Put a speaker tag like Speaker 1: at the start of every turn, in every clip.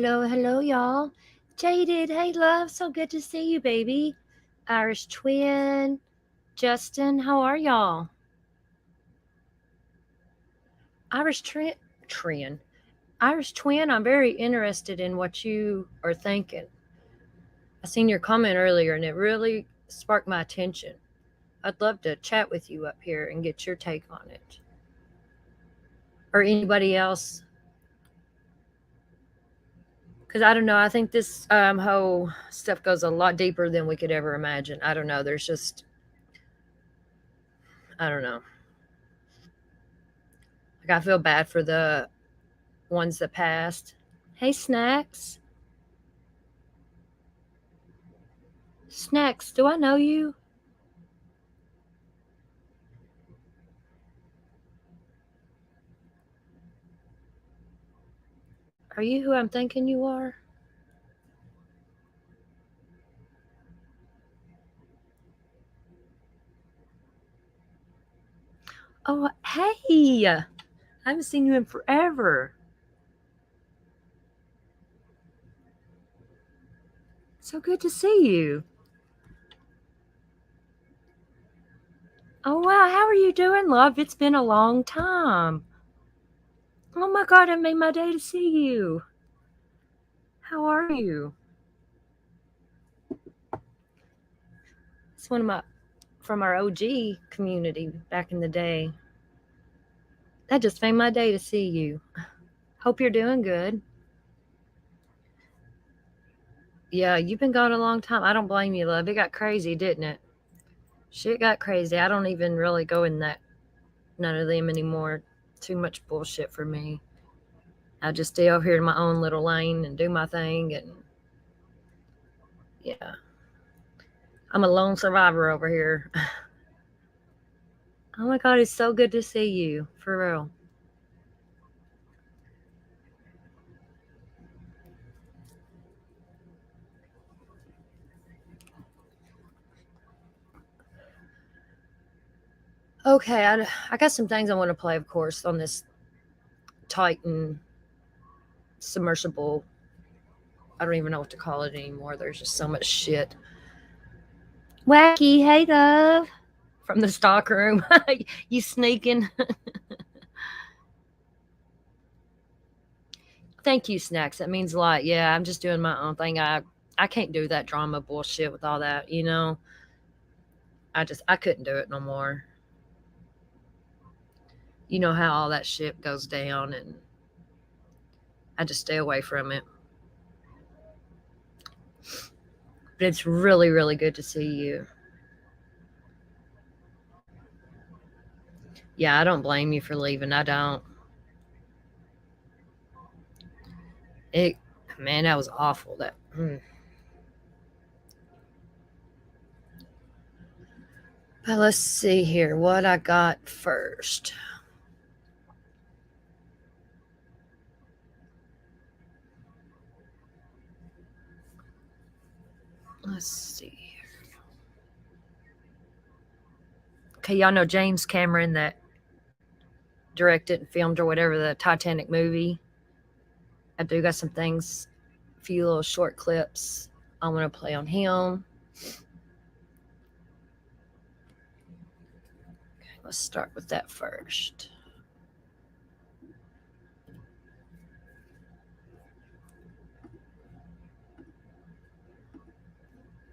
Speaker 1: Hello, hello, y'all. Jaded, hey, love, so good to see you, baby. Irish twin, Justin, how are y'all? Irish twin. Irish twin, I'm very interested in what you are thinking. I seen your comment earlier and it really sparked my attention. I'd love to chat with you up here and get your take on it. Or anybody else. Because I don't know, I think this whole stuff goes a lot deeper than we could ever imagine. I don't know, there's just, I don't know. Like, I feel bad for the ones that passed. Hey, Snacks. Snacks, do I know you? Are you who I'm thinking you are? Oh, hey. I haven't seen you in forever. So good to see you. Oh, wow. How are you doing, love? It's been a long time. Oh, my God. It made my day to see you. How are you? It's one of my, from our OG community back in the day. That just made my day to see you. Hope you're doing good. Yeah, you've been gone a long time. I don't blame you, love. It got crazy, didn't it? Shit got crazy. I don't even really go in that none of them anymore. Too much bullshit for me. I just stay over here in my own little lane and do my thing, and yeah. I'm a lone survivor over here. Oh my god, it's so good to see you. For real. Okay, I got some things I want to play, of course, on this Titan submersible. I don't even know what to call it anymore. There's just so much shit. Wacky, hey love. From the stock room. You sneaking. Thank you, Snacks. That means a lot. Yeah, I'm just doing my own thing. I can't do that drama bullshit with all that, you know. I couldn't do it no more. You know how all that shit goes down, and I just stay away from it. But it's really, really good to see you. Yeah, I don't blame you for leaving. I don't. It, man, that was awful. But let's see here what I got first. Let's see here. Okay, y'all know James Cameron that directed and filmed or whatever the Titanic movie. I do got some things, a few little short clips I want to play on him. Okay, let's start with that first.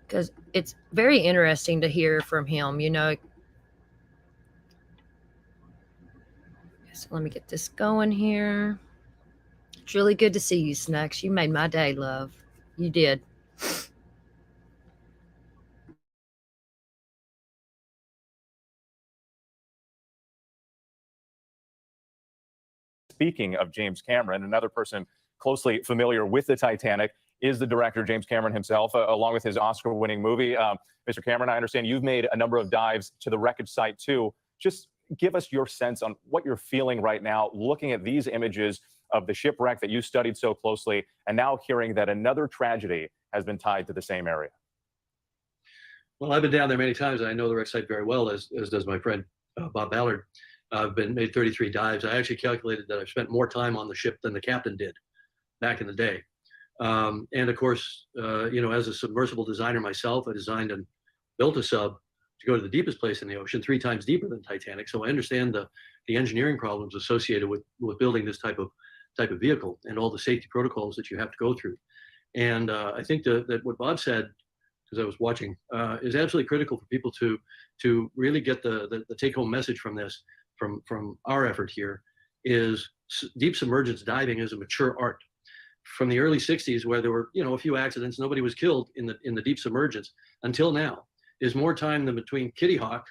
Speaker 1: Because it's very interesting to hear from him, you know. So let me get this going here. It's really good to see you, Snacks. You made my day, love. You did.
Speaker 2: Speaking of James Cameron, another person closely familiar with the Titanic is the director James Cameron himself, along with his Oscar-winning movie. Mr. Cameron, I understand you've made a number of dives to the wreckage site too. Just give us your sense on what you're feeling right now, looking at these images of the shipwreck that you studied so closely, and now hearing that another tragedy has been tied to the same area.
Speaker 3: Well, I've been down there many times, and I know the wreck site very well, as does my friend Bob Ballard. I've been made 33 dives. I actually calculated that I've spent more time on the ship than the captain did back in the day. And of course, as a submersible designer myself, I designed and built a sub to go to the deepest place in the ocean, 3 times deeper than Titanic. So I understand the engineering problems associated with building this type of vehicle and all the safety protocols that you have to go through. And I think that what Bob said, because I was watching, is absolutely critical for people to really get the take-home message from this, from our effort here, is deep submergence diving is a mature art. From the early 60s, where there were a few accidents, nobody was killed in the deep submergence, until now, is more time than between Kitty Hawk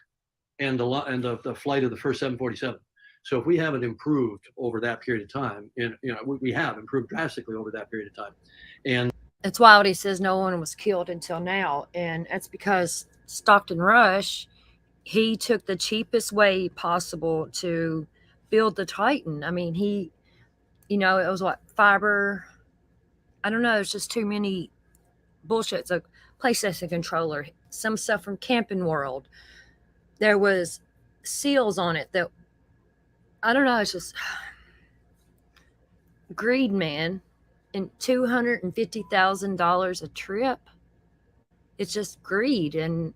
Speaker 3: and the flight of the first 747. So if we haven't improved over that period of time, and we have improved drastically over that period of time, and
Speaker 1: It's wild. He says no one was killed until now, and that's because Stockton Rush, he took the cheapest way possible to build the Titan. I mean, it was what, fiber. I don't know. It's just too many bullshit. It's a PlayStation controller, some stuff from Camping World. There was seals on it that, I don't know. It's just greed, man. And $250,000 a trip. It's just greed. And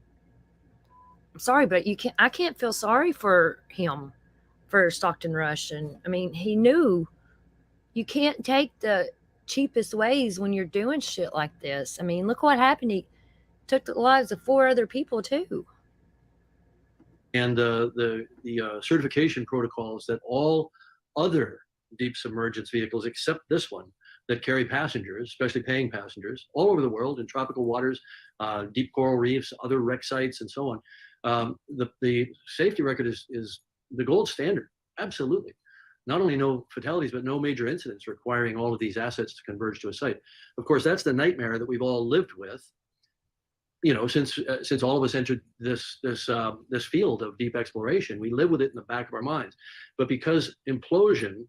Speaker 1: I'm sorry, but I can't feel sorry for him, for Stockton Rush. And I mean, he knew you can't take the cheapest ways when you're doing shit like this. I mean, look what happened. He took the lives of 4 other people too.
Speaker 3: And the certification protocols that all other deep submergence vehicles, except this one, that carry passengers, especially paying passengers, all over the world in tropical waters, deep coral reefs, other wreck sites, and so on. The safety record is the gold standard. Absolutely. Not only no fatalities, but no major incidents requiring all of these assets to converge to a site. Of course, that's the nightmare that we've all lived with, since all of us entered this field of deep exploration. We live with it in the back of our minds. But because implosion,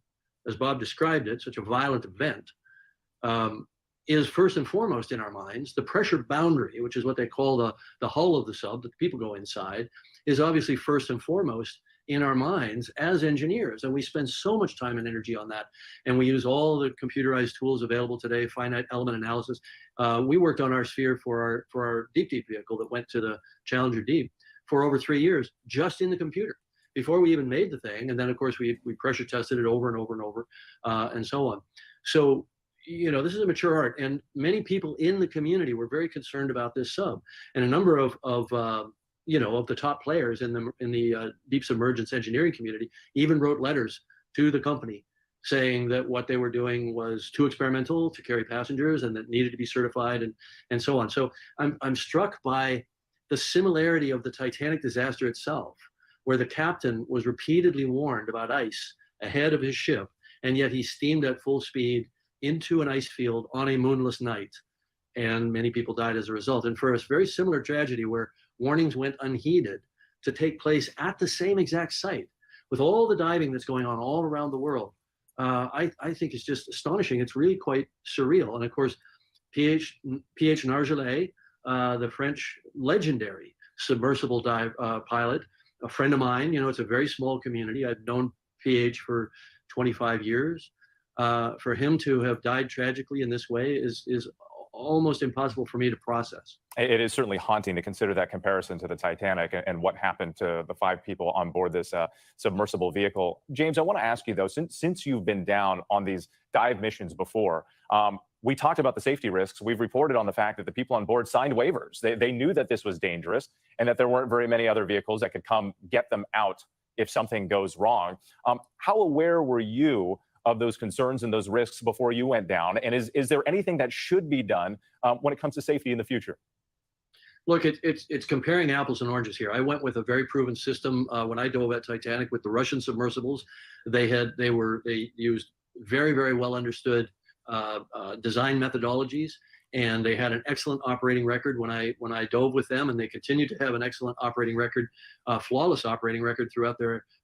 Speaker 3: as Bob described it, such a violent event, is first and foremost in our minds, the pressure boundary, which is what they call the hull of the sub, that people go inside, is obviously first and foremost in our minds as engineers. And we spend so much time and energy on that. And we use all the computerized tools available today, finite element analysis. We worked on our sphere for our deep vehicle that went to the Challenger Deep for over 3 years, just in the computer, before we even made the thing. And then, of course, we pressure tested it over and over and over, and so on. So, this is a mature art, and many people in the community were very concerned about this sub, and a number of the top players in the deep submergence engineering community even wrote letters to the company saying that what they were doing was too experimental to carry passengers and that needed to be certified, and so on. So I'm struck by the similarity of the Titanic disaster itself, where the captain was repeatedly warned about ice ahead of his ship, and yet he steamed at full speed into an ice field on a moonless night, and many people died as a result. And for a very similar tragedy where warnings went unheeded to take place at the same exact site, with all the diving that's going on all around the world, I think it's just astonishing. It's really quite surreal. And of course, P.H. Nargeolet, the French legendary submersible dive pilot, a friend of mine, it's a very small community. I've known P.H. for 25 years. For him to have died tragically in this way is almost impossible for me to process.
Speaker 2: It is certainly haunting to consider that comparison to the Titanic and what happened to the 5 people on board this submersible vehicle. James, I want to ask you, though, since you've been down on these dive missions before, we talked about the safety risks. We've reported on the fact that the people on board signed waivers. They knew that this was dangerous and that there weren't very many other vehicles that could come get them out if something goes wrong. How aware were you of those concerns and those risks before you went down? And is there anything that should be done when it comes to safety in the future?
Speaker 3: Look, it's comparing apples and oranges here. I went with a very proven system when I dove at Titanic with the Russian submersibles. They used very, very well understood design methodologies, and they had an excellent operating record when I dove with them, and they continue to have an excellent operating record, flawless operating record throughout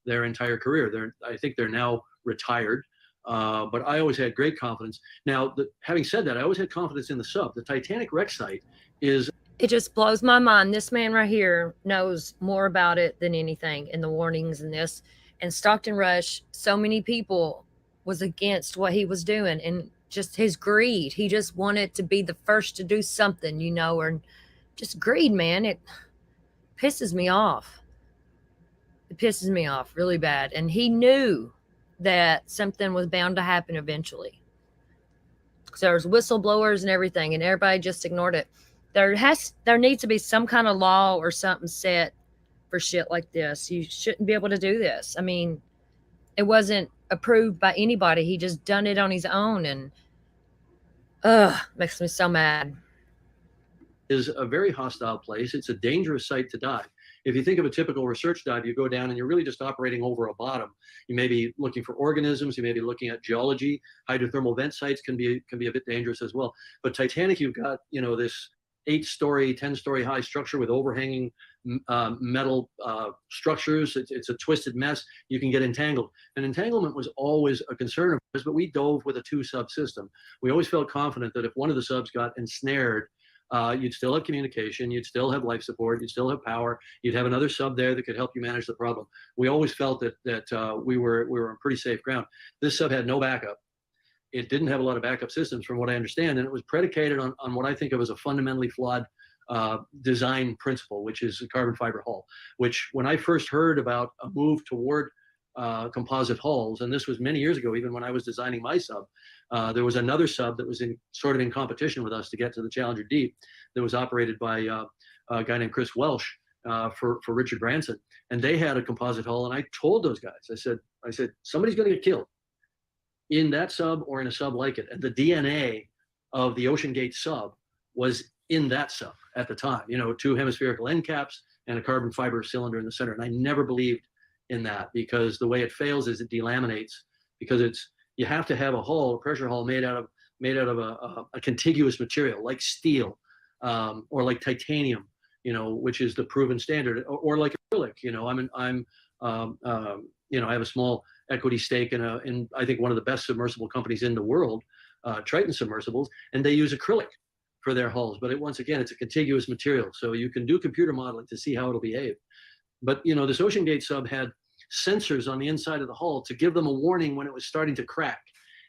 Speaker 3: their entire career. I think they're now retired. But I always had great confidence. Now, having said that, I always had confidence in the sub. The Titanic wreck site is...
Speaker 1: It just blows my mind. This man right here knows more about it than anything, and the warnings and this. And Stockton Rush, so many people was against what he was doing. And just his greed. He just wanted to be the first to do something, or just greed, man. It pisses me off. It pisses me off really bad. And he knew that something was bound to happen eventually. Because there was whistleblowers and everything, and everybody just ignored it. There needs to be some kind of law or something set for shit like this. You shouldn't be able to do this. I mean, it wasn't approved by anybody. He just done it on his own, and makes me so mad.
Speaker 3: Is a very hostile place. It's a dangerous site to dive. If you think of a typical research dive, you go down and you're really just operating over a bottom. You may be looking for organisms. You may be looking at geology. Hydrothermal vent sites can be a bit dangerous as well. But Titanic, you've got this 8-story, 10-story high structure with overhanging metal structures. It's a twisted mess. You can get entangled. And entanglement was always a concern of ours, but we dove with a 2-sub system. We always felt confident that if one of the subs got ensnared, you'd still have communication, you'd still have life support, you'd still have power, you'd have another sub there that could help you manage the problem. We always felt that we were on pretty safe ground. This sub had no backup. It didn't have a lot of backup systems from what I understand, and it was predicated on what I think of as a fundamentally flawed design principle, which is a carbon fiber hull, which when I first heard about a move toward composite hulls, and this was many years ago, even when I was designing my sub, there was another sub that was sort of in competition with us to get to the Challenger Deep that was operated by a guy named Chris Welsh for Richard Branson, and they had a composite hull. And I told those guys, I said somebody's going to get killed in that sub or in a sub like it, and the DNA of the OceanGate sub was in that sub at the time. 2 hemispherical end caps and a carbon fiber cylinder in the center, and I never believed in that, because the way it fails is it delaminates, because you have to have a pressure hull made out of a contiguous material like steel, or like titanium, which is the proven standard, or like acrylic. I have a small equity stake in I think one of the best submersible companies in the world, Triton Submersibles, and they use acrylic for their hulls. But once again, it's a contiguous material, so you can do computer modeling to see how it'll behave. But this OceanGate sub had sensors on the inside of the hull to give them a warning when it was starting to crack.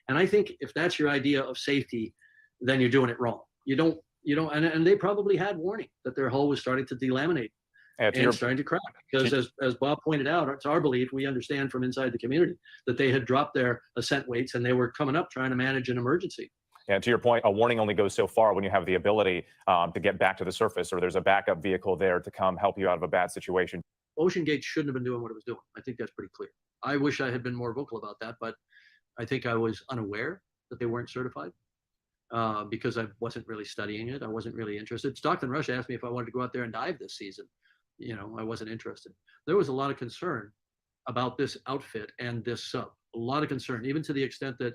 Speaker 3: And I think if that's your idea of safety, then you're doing it wrong. You don't, and they probably had warning that their hull was starting to delaminate and starting to crack. Because as Bob pointed out, it's our belief, we understand from inside the community, that they had dropped their ascent weights and they were coming up trying to manage an emergency.
Speaker 2: Yeah, to your point, a warning only goes so far when you have the ability to get back to the surface, or there's a backup vehicle there to come help you out of a bad situation.
Speaker 3: OceanGate shouldn't have been doing what it was doing. I think that's pretty clear. I wish I had been more vocal about that, but I think I was unaware that they weren't certified because I wasn't really studying it. I wasn't really interested. Stockton Rush asked me if I wanted to go out there and dive this season. I wasn't interested. There was a lot of concern about this outfit and this sub. A lot of concern, even to the extent that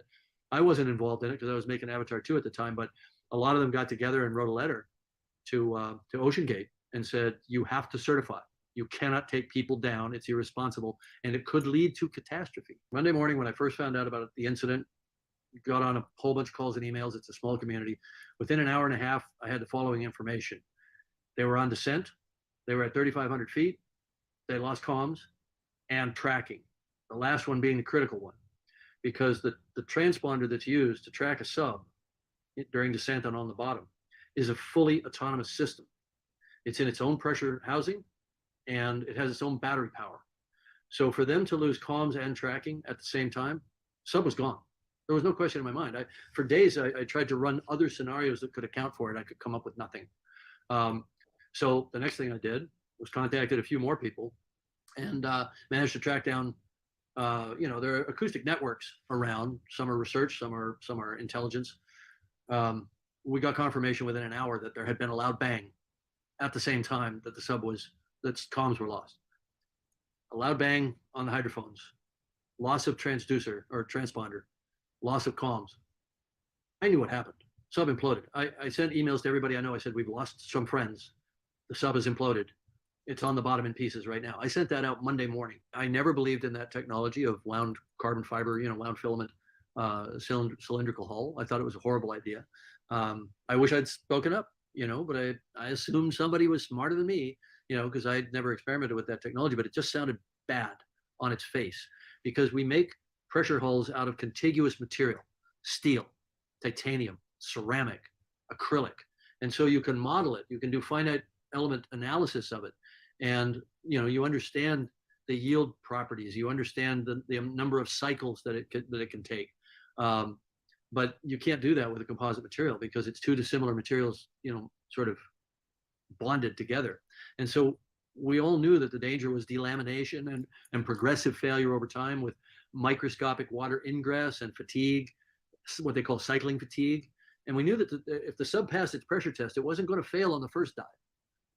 Speaker 3: I wasn't involved in it because I was making Avatar 2 at the time, but a lot of them got together and wrote a letter to OceanGate and said, you have to certify. You cannot take people down. It's irresponsible, and it could lead to catastrophe. Monday morning, when I first found out about the incident, got on a whole bunch of calls and emails. It's a small community. Within an hour and a half, I had the following information. They were on descent. They were at 3,500 feet. They lost comms and tracking, the last one being the critical one, because the transponder that's used to track a sub during descent and on the bottom is a fully autonomous system. It's in its own pressure housing, and it has its own battery power. So for them to lose comms and tracking at the same time, sub was gone. There was no question in my mind. For days, I tried to run other scenarios that could account for it. I could come up with nothing. So the next thing I did was contacted a few more people and managed to track down, there are acoustic networks around. Some are research, some are intelligence. We got confirmation within an hour that there had been a loud bang at the same time that that comms were lost. A loud bang on the hydrophones, loss of transducer or transponder, loss of comms. I knew what happened. Sub imploded. I sent emails to everybody I know. I said, we've lost some friends. The sub has imploded. It's on the bottom in pieces right now. I sent that out Monday morning. I never believed in that technology of wound carbon fiber, wound filament, cylindrical hull. I thought it was a horrible idea. I wish I'd spoken up, but I assumed somebody was smarter than me, because I'd never experimented with that technology, but it just sounded bad on its face because we make pressure hulls out of contiguous material, steel. titanium, ceramic, acrylic. And so you can model it. You can do finite element analysis of it. And you understand the yield properties. You understand the number of cycles that it can take. But you can't do that with a composite material because it's two dissimilar materials, sort of bonded together. And so we all knew that the danger was delamination and progressive failure over time with microscopic water ingress and fatigue, what they call cycling fatigue. And we knew that if the sub passed its pressure test, it wasn't going to fail on the first dive.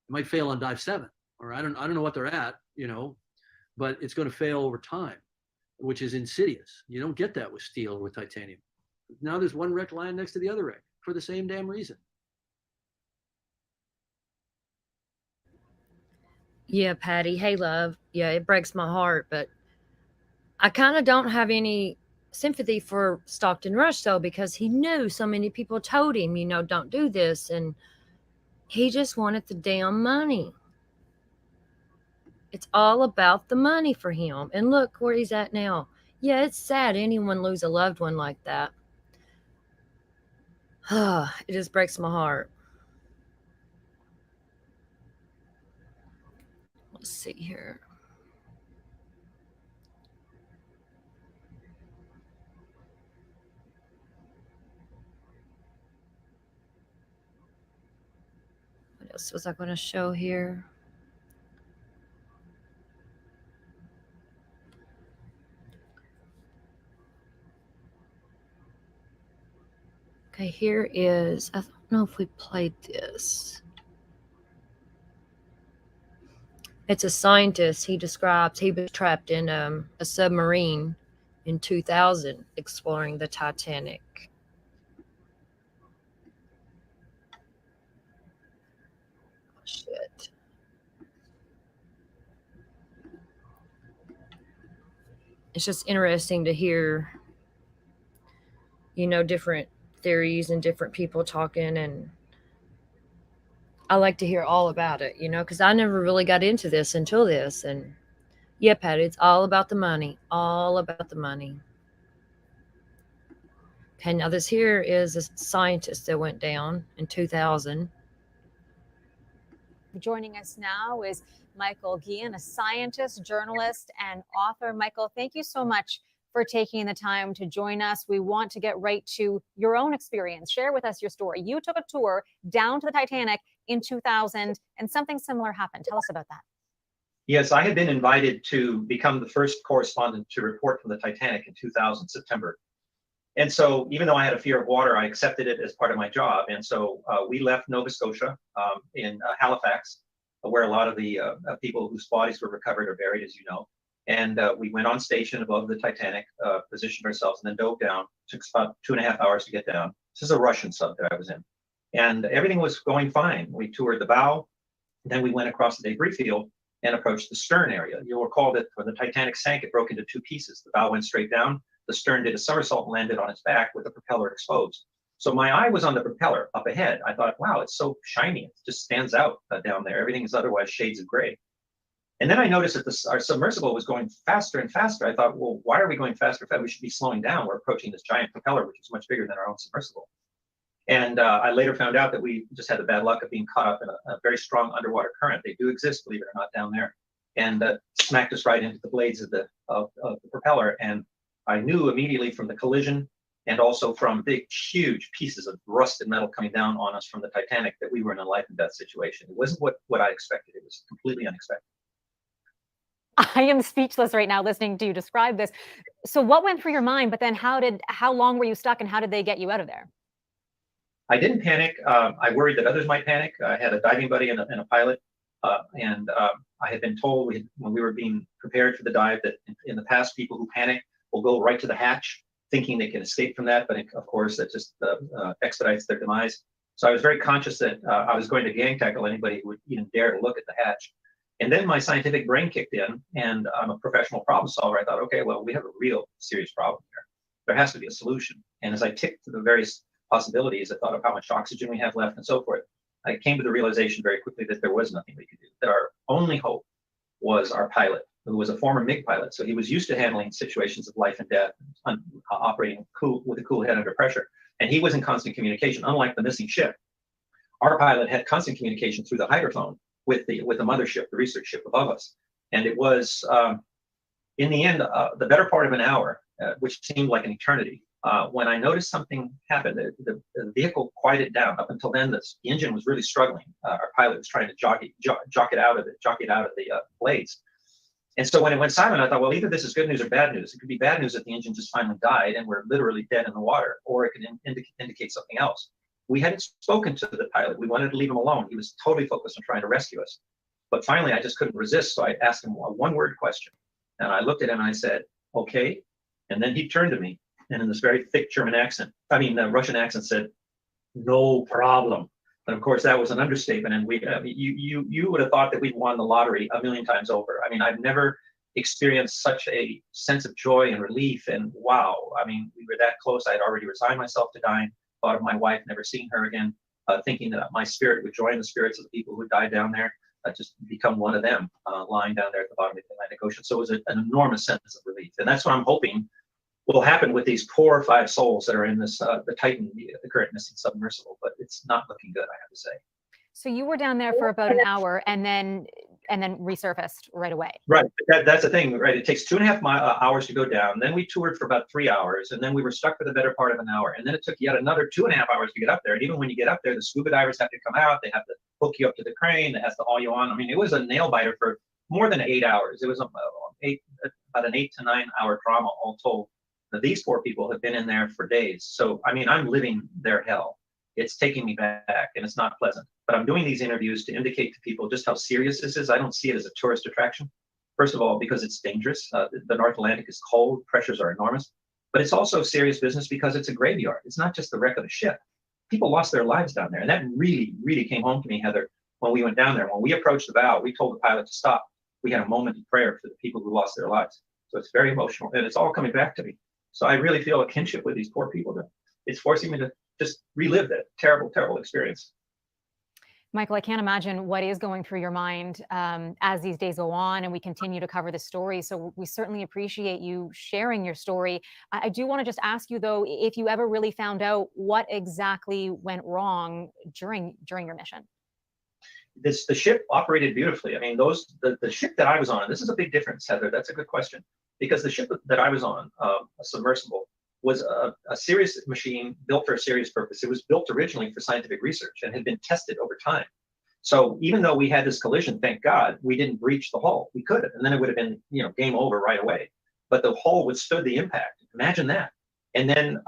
Speaker 3: It might fail on dive 7, or I don't know what they're at, but it's going to fail over time, which is insidious. You don't get that with steel or with titanium. Now there's one wreck lying next to the other wreck for the same damn reason.
Speaker 1: Yeah, Patty. Hey, love. Yeah, it breaks my heart, but I kind of don't have any sympathy for Stockton Rush, though, because he knew so many people told him, don't do this. And he just wanted the damn money. It's all about the money for him. And look where he's at now. Yeah, it's sad anyone lose a loved one like that. It just breaks my heart. Let's see here. What else was I going to show here? Okay, here is, I don't know if we played this. It's a scientist. He describes he was trapped in a submarine in 2000 exploring the Titanic. Shit. It's just interesting to hear, different theories and different people talking, and I like to hear all about it, because I never really got into this until this. And yeah, Patty, it's all about the money, all about the money. Okay, now this here is a scientist that went down in 2000.
Speaker 4: Joining us now is Michael Guillen, a scientist, journalist, and author. Michael, thank you so much for taking the time to join us. We want to get right to your own experience. Share with us your story. You took a tour down to the Titanic in 2000, and something similar happened. Tell us about that.
Speaker 5: Yes, I had been invited to become the first correspondent to report from the Titanic in 2000, September. And so even though I had a fear of water, I accepted it as part of my job. And so we left Nova Scotia in Halifax, where a lot of the people whose bodies were recovered are buried, as you know. And we went on station above the Titanic, positioned ourselves, and then dove down. It took about 2.5 hours to get down. This is a Russian sub that I was in. And everything was going fine. We toured the bow, then we went across the debris field and approached the stern area. You'll recall that when the Titanic sank, it broke into 2 pieces. The bow went straight down. The stern did a somersault and landed on its back with the propeller exposed. So my eye was on the propeller up ahead. I thought, wow, it's so shiny. It just stands out down there. Everything is otherwise shades of gray. And then I noticed that our submersible was going faster and faster. I thought, well, why are we going faster? We should be slowing down. We're approaching this giant propeller, which is much bigger than our own submersible. And I later found out that we just had the bad luck of being caught up in a very strong underwater current. They do exist, believe it or not, down there. And smacked us right into the blades of the propeller. And I knew immediately from the collision and also from big, huge pieces of rusted metal coming down on us from the Titanic that we were in a life and death situation. It wasn't what I expected. It was completely unexpected.
Speaker 4: I am speechless right now listening to you describe this. So what went through your mind, but then how long were you stuck and how did they get you out of there?
Speaker 5: I didn't panic. I worried that others might panic. I had a diving buddy and a pilot. And I had been told when we were being prepared for the dive that in the past, people who panic will go right to the hatch thinking they can escape from that. But of course, that just expedites their demise. So I was very conscious that I was going to gang tackle anybody who would even dare to look at the hatch. And then my scientific brain kicked in, and I'm a professional problem solver. I thought, okay, well, we have a real serious problem here. There has to be a solution. And as I ticked through the various possibilities, I thought of how much oxygen we have left and so forth. I came to the realization very quickly that there was nothing we could do, that our only hope was our pilot, who was a former MiG pilot. So he was used to handling situations of life and death, operating with a cool head under pressure. and he was in constant communication. Unlike the missing ship, our pilot had constant communication through the hydrophone with the mothership, the research ship above us. And it was, in the end, the better part of an hour, which seemed like an eternity, when I noticed something happened. The vehicle quieted down. Up until then, the engine was really struggling. Our pilot was trying to jock it out of the blades. And so when it went silent, I thought, well, either this is good news or bad news. It could be bad news that the engine just finally died and we're literally dead in the water, or it could indicate something else. We hadn't spoken to the pilot. We wanted to leave him alone. He was totally focused on trying to rescue us. But finally, I just couldn't resist. So I asked him a one-word question. And I looked at him and I said, okay. And then he turned to me and in this very thick Russian accent said, no problem. And of course, that was an understatement. And you would have thought that we'd won the lottery a million times over. I mean, I've never experienced such a sense of joy and relief. And wow, I mean, we were that close. I'd already resigned myself to dying, thought of my wife, never seeing her again, thinking that my spirit would join the spirits of the people who died down there, just become one of them, lying down there at the bottom of the Atlantic Ocean. So it was an enormous sense of relief. And that's what I'm hoping will happen with these 4 or 5 souls that are in this, the Titan, the current missing submersible, but it's not looking good, I have to say.
Speaker 4: So you were down there for about an hour and then resurfaced right away.
Speaker 5: Right, that's the thing, right? It takes 2.5 hours to go down. Then we toured for about 3 hours, and then we were stuck for the better part of an hour. And then it took yet another 2.5 hours to get up there. And even when you get up there, the scuba divers have to come out. They have to hook you up to the crane. That has to haul you on. I mean, it was a nail biter for more than 8 hours. It was about an 8 to 9 hour drama all told. Now, these poor people have been in there for days. So, I mean, I'm living their hell. It's taking me back, and it's not pleasant. But I'm doing these interviews to indicate to people just how serious this is. I don't see it as a tourist attraction. First of all, because it's dangerous. The North Atlantic is cold, pressures are enormous. But it's also serious business because it's a graveyard. It's not just the wreck of the ship. People lost their lives down there. And that really, really came home to me, Heather, when we went down there. When we approached the bow, we told the pilot to stop. We had a moment of prayer for the people who lost their lives. So it's very emotional, and it's all coming back to me. So I really feel a kinship with these poor people. It's forcing me to just relive that terrible, terrible experience.
Speaker 4: Michael, I can't imagine what is going through your mind as these days go on and we continue to cover the story. So we certainly appreciate you sharing your story. I do want to just ask you, though, if you ever really found out what exactly went wrong during your mission.
Speaker 5: The ship operated beautifully. I mean, the ship that I was on, this is a big difference, Heather. That's a good question. Because the ship that I was on, a submersible, was a serious machine built for a serious purpose. It was built originally for scientific research and had been tested over time. So even though we had this collision, thank God, we didn't breach the hull. We could have, and then it would have been, game over right away. But the hull withstood the impact. Imagine that. And then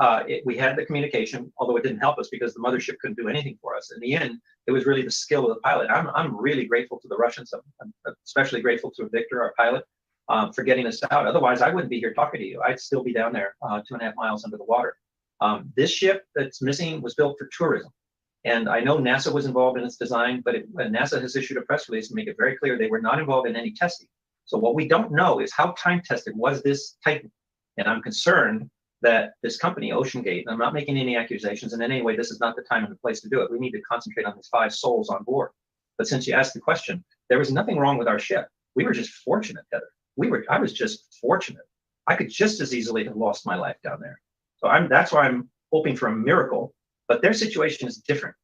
Speaker 5: we had the communication, although it didn't help us because the mothership couldn't do anything for us. In the end, it was really the skill of the pilot. I'm really grateful to the Russians. I'm especially grateful to Victor, our pilot, for getting us out. Otherwise, I wouldn't be here talking to you. I'd still be down there 2.5 miles under the water. This ship that's missing was built for tourism. And I know NASA was involved in its design, but NASA has issued a press release to make it very clear they were not involved in any testing. So what we don't know is how time tested was this Titan. And I'm concerned that this company, OceanGate, and I'm not making any accusations in any way, this is not the time and the place to do it. We need to concentrate on these 5 souls on board. But since you asked the question, there was nothing wrong with our ship. We were just fortunate, Heather. I was just fortunate. I could just as easily have lost my life down there. So that's why I'm hoping for a miracle. But their situation is different.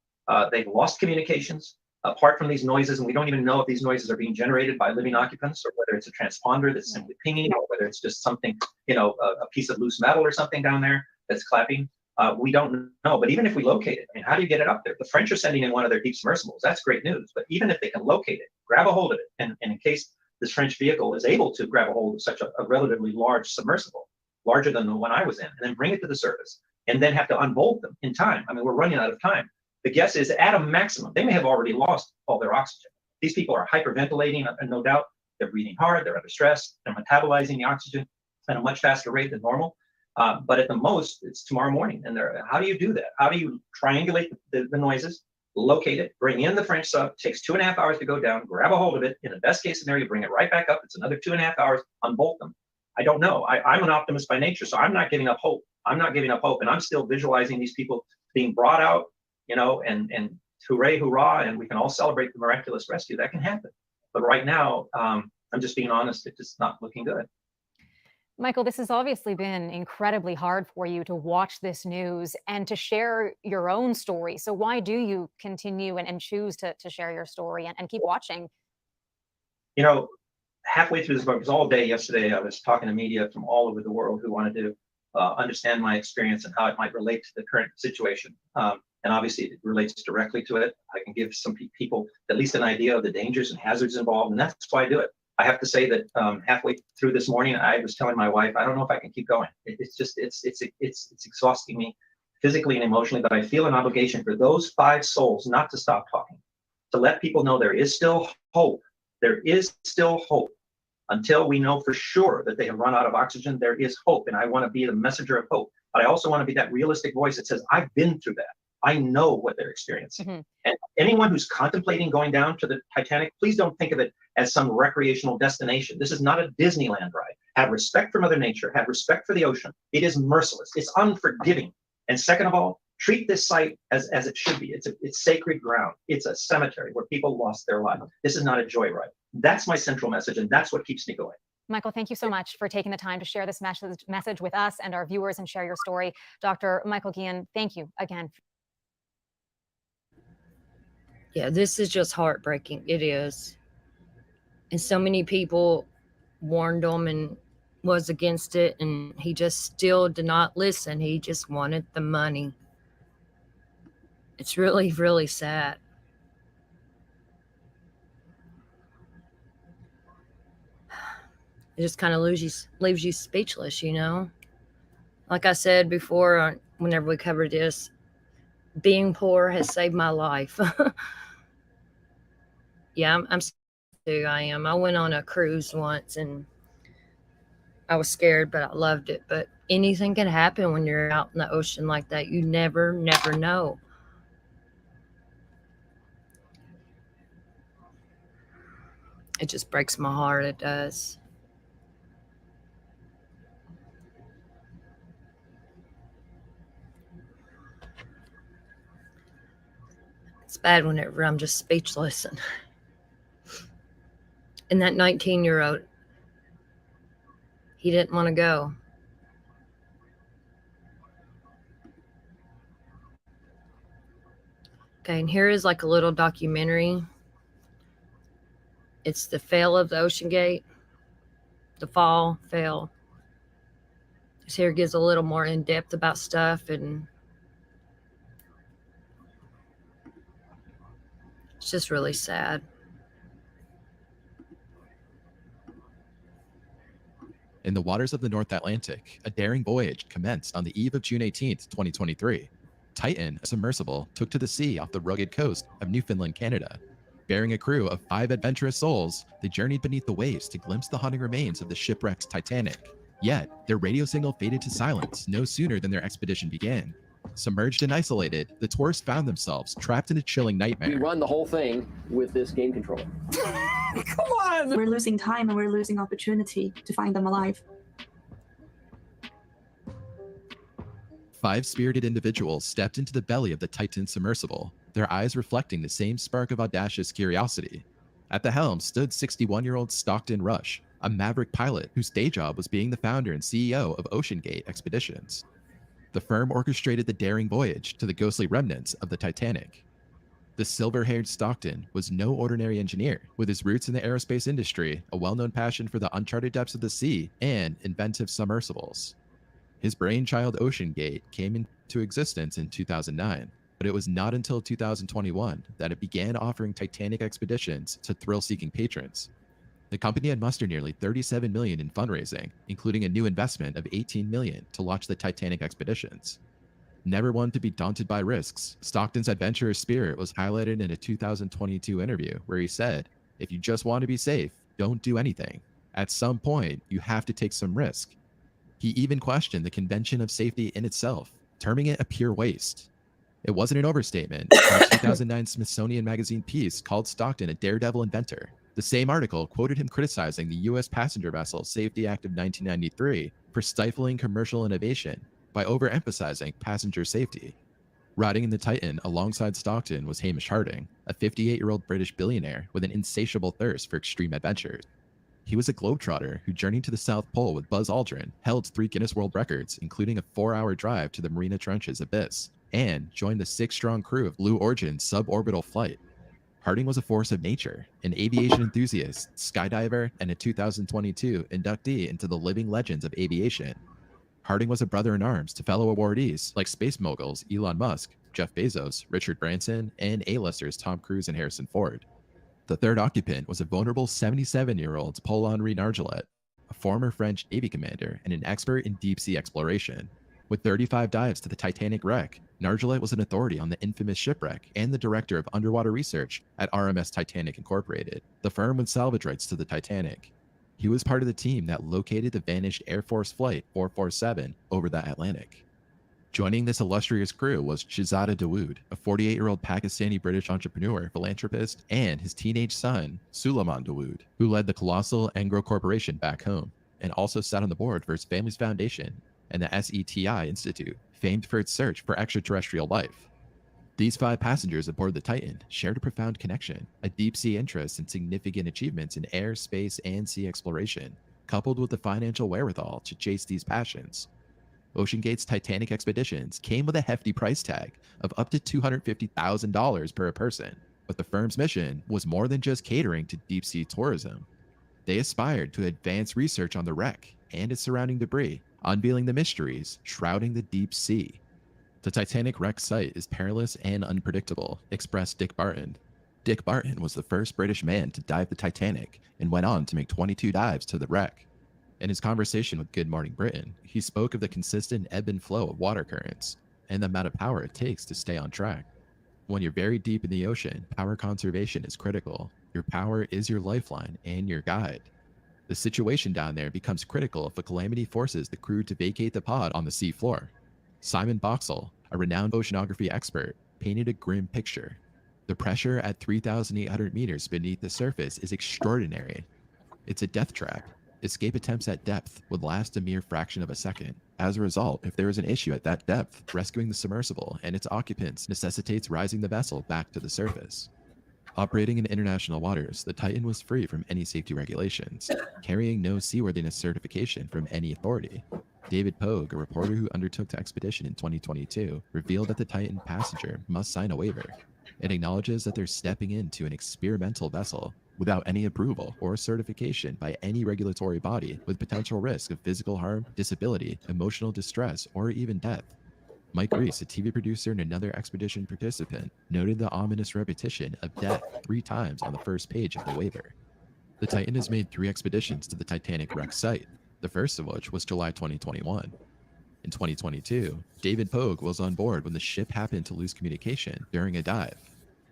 Speaker 5: They've lost communications apart from these noises, and we don't even know if these noises are being generated by living occupants or whether it's a transponder that's simply pinging, or whether it's just something, a piece of loose metal or something down there that's clapping. We don't know. But even if we locate it, I mean, how do you get it up there? The French are sending in one of their deep submersibles. That's great news. But even if they can locate it, grab a hold of it, and in case this French vehicle is able to grab a hold of such a relatively large submersible, larger than the one I was in, and then bring it to the surface, and then have to unbolt them in time. I mean, we're running out of time. The guess is at a maximum, they may have already lost all their oxygen. These people are hyperventilating, and no doubt they're breathing hard, they're under stress, they're metabolizing the oxygen at a much faster rate than normal. But at the most, it's tomorrow morning. And how do you do that? How do you triangulate the noises, locate it, bring in the French sub, takes 2.5 hours to go down, grab a hold of it, in the best case scenario, bring it right back up, it's another 2.5 hours, unbolt them. I don't know. I'm an optimist by nature, so I'm not giving up hope. I'm not giving up hope, and I'm still visualizing these people being brought out, and hooray, hurrah, and we can all celebrate the miraculous rescue. That can happen. But right now, I'm just being honest, it's just not looking good.
Speaker 4: Michael, this has obviously been incredibly hard for you to watch this news and to share your own story. So why do you continue and choose to share your story and keep watching?
Speaker 5: You know, halfway through this book, because all day yesterday I was talking to media from all over the world who wanted to understand my experience and how it might relate to the current situation. And obviously, it relates directly to it. I can give some people at least an idea of the dangers and hazards involved, and that's why I do it. I have to say that halfway through this morning, I was telling my wife, I don't know if I can keep going. It's exhausting me physically and emotionally, but I feel an obligation for those 5 souls not to stop talking, to let people know there is still hope. There is still hope. Until we know for sure that they have run out of oxygen, there is hope. And I want to be the messenger of hope. But I also want to be that realistic voice that says, I've been through that. I know what they're experiencing.
Speaker 4: Mm-hmm.
Speaker 5: And anyone who's contemplating going down to the Titanic, please don't think of it as some recreational destination. This is not a Disneyland ride. Have respect for Mother Nature. Have respect for the ocean. It is merciless. It's unforgiving. And second of all, treat this site as it should be. It's sacred ground. It's a cemetery where people lost their lives. This is not a joyride. That's my central message, and that's what keeps me going.
Speaker 4: Michael, thank you so much for taking the time to share this message with us and our viewers and share your story. Dr. Michael Guillen, thank you again.
Speaker 1: Yeah, this is just heartbreaking. It is. And so many people warned him and was against it, and he just still did not listen. He just wanted the money. It's really, really sad. It just kind of leaves you speechless, you know? Like I said before, whenever we covered this, being poor has saved my life. Yeah, I'm too. I am. I went on a cruise once and I was scared, but I loved it. But anything can happen when you're out in the ocean like that. You never know. It just breaks my heart. It does. It's bad whenever I'm just speechless. And that 19-year-old, he didn't want to go. Okay, and here is like a little documentary. It's the fail of the Ocean Gate. The fail. This here gives a little more in depth about stuff, and it's just really sad.
Speaker 6: In the waters of the North Atlantic, a daring voyage commenced on the eve of June 18th, 2023. Titan, a submersible, took to the sea off the rugged coast of Newfoundland, Canada. Bearing a crew of 5 adventurous souls, they journeyed beneath the waves to glimpse the haunting remains of the shipwrecked Titanic. Yet, their radio signal faded to silence no sooner than their expedition began. Submerged and isolated, the tourists found themselves trapped in a chilling nightmare.
Speaker 7: We run the whole thing with this game controller.
Speaker 8: Come on! We're losing time and we're losing opportunity to find them alive.
Speaker 6: 5 spirited individuals stepped into the belly of the Titan submersible, their eyes reflecting the same spark of audacious curiosity. At the helm stood 61-year-old Stockton Rush, a maverick pilot whose day job was being the founder and CEO of OceanGate Expeditions. The firm orchestrated the daring voyage to the ghostly remnants of the Titanic. The silver-haired Stockton was no ordinary engineer, with his roots in the aerospace industry, a well-known passion for the uncharted depths of the sea, and inventive submersibles. His brainchild OceanGate came into existence in 2009, but it was not until 2021 that it began offering Titanic expeditions to thrill-seeking patrons. The company had mustered nearly $37 million in fundraising, including a new investment of $18 million to launch the Titanic expeditions. Never one to be daunted by risks, Stockton's adventurous spirit was highlighted in a 2022 interview where he said, "If you just want to be safe, don't do anything. At some point, you have to take some risk." He even questioned the convention of safety in itself, terming it a pure waste. It wasn't an overstatement. A 2009 Smithsonian Magazine piece called Stockton a daredevil inventor. The same article quoted him criticizing the U.S. Passenger Vessel Safety Act of 1993 for stifling commercial innovation by overemphasizing passenger safety. Riding in the Titan alongside Stockton was Hamish Harding, a 58-year-old British billionaire with an insatiable thirst for extreme adventures. He was a globetrotter who journeyed to the South Pole with Buzz Aldrin, held 3 Guinness World Records, including a 4-hour drive to the Marina Trench's abyss, and joined the 6-strong crew of Blue Origin's suborbital flight. Harding was a force of nature, an aviation enthusiast, skydiver, and a 2022 inductee into the Living Legends of Aviation. Harding was a brother-in-arms to fellow awardees like space moguls Elon Musk, Jeff Bezos, Richard Branson, and A-listers Tom Cruise and Harrison Ford. The third occupant was a vulnerable 77-year-old Paul-Henri Nargeolet, a former French Navy commander and an expert in deep-sea exploration. With 35 dives to the Titanic wreck, Nargeolet was an authority on the infamous shipwreck and the director of underwater research at RMS Titanic Incorporated, the firm with salvage rights to the Titanic. He was part of the team that located the vanished Air Force Flight 447 over the Atlantic. Joining this illustrious crew was Shehzada Dawood, a 48-year-old Pakistani-British entrepreneur, philanthropist, and his teenage son, Suleiman Dawood, who led the colossal Engro Corporation back home, and also sat on the board for his family's foundation and the SETI Institute, famed for its search for extraterrestrial life. These 5 passengers aboard the Titan shared a profound connection, a deep-sea interest and significant achievements in air, space, and sea exploration, coupled with the financial wherewithal to chase these passions. OceanGate's Titanic expeditions came with a hefty price tag of up to $250,000 per person, but the firm's mission was more than just catering to deep-sea tourism. They aspired to advance research on the wreck and its surrounding debris, unveiling the mysteries shrouding the deep sea. The Titanic wreck site is perilous and unpredictable, expressed Dick Barton. Dick Barton was the first British man to dive the Titanic and went on to make 22 dives to the wreck. In his conversation with Good Morning Britain, he spoke of the consistent ebb and flow of water currents and the amount of power it takes to stay on track. When you're very deep in the ocean, power conservation is critical. Your power is your lifeline and your guide. The situation down there becomes critical if a calamity forces the crew to vacate the pod on the seafloor. Simon Boxall, a renowned oceanography expert, painted a grim picture. The pressure at 3,800 meters beneath the surface is extraordinary. It's a death trap. Escape attempts at depth would last a mere fraction of a second. As a result, if there is an issue at that depth, rescuing the submersible and its occupants necessitates rising the vessel back to the surface. Operating in international waters, the Titan was free from any safety regulations, carrying no seaworthiness certification from any authority. David Pogue, a reporter who undertook the expedition in 2022, revealed that the Titan passenger must sign a waiver. It acknowledges that they're stepping into an experimental vessel without any approval or certification by any regulatory body, with potential risk of physical harm, disability, emotional distress, or even death. Mike Reese, a TV producer and another expedition participant, noted the ominous repetition of death 3 times on the first page of the waiver. The Titan has made 3 expeditions to the Titanic wreck site, the first of which was July 2021. In 2022, David Pogue was on board when the ship happened to lose communication during a dive.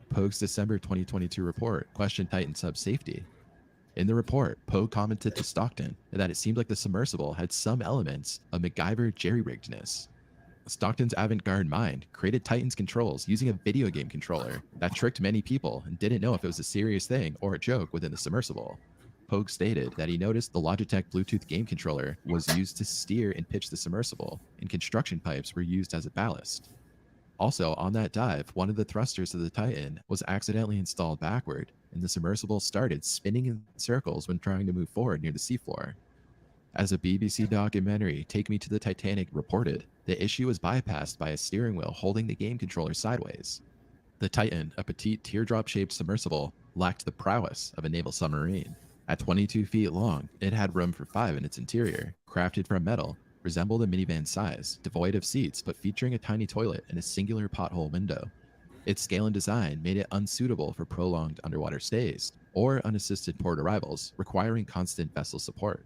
Speaker 6: Pogue's December 2022 report questioned Titan sub's safety. In the report, Pogue commented to Stockton that it seemed like the submersible had some elements of MacGyver jerry-riggedness. Stockton's avant-garde mind created Titan's controls using a video game controller that tricked many people and didn't know if it was a serious thing or a joke within the submersible. Pogue stated that he noticed the Logitech Bluetooth game controller was used to steer and pitch the submersible, and construction pipes were used as a ballast. Also, on that dive, one of the thrusters of the Titan was accidentally installed backward, and the submersible started spinning in circles when trying to move forward near the seafloor. As a BBC documentary, Take Me to the Titanic, reported, the issue was bypassed by a steering wheel holding the game controller sideways. The Titan, a petite teardrop-shaped submersible, lacked the prowess of a naval submarine. At 22 feet long, it had room for 5 in its interior, crafted from metal, resembled a minivan size, devoid of seats but featuring a tiny toilet and a singular pothole window. Its scale and design made it unsuitable for prolonged underwater stays or unassisted port arrivals, requiring constant vessel support.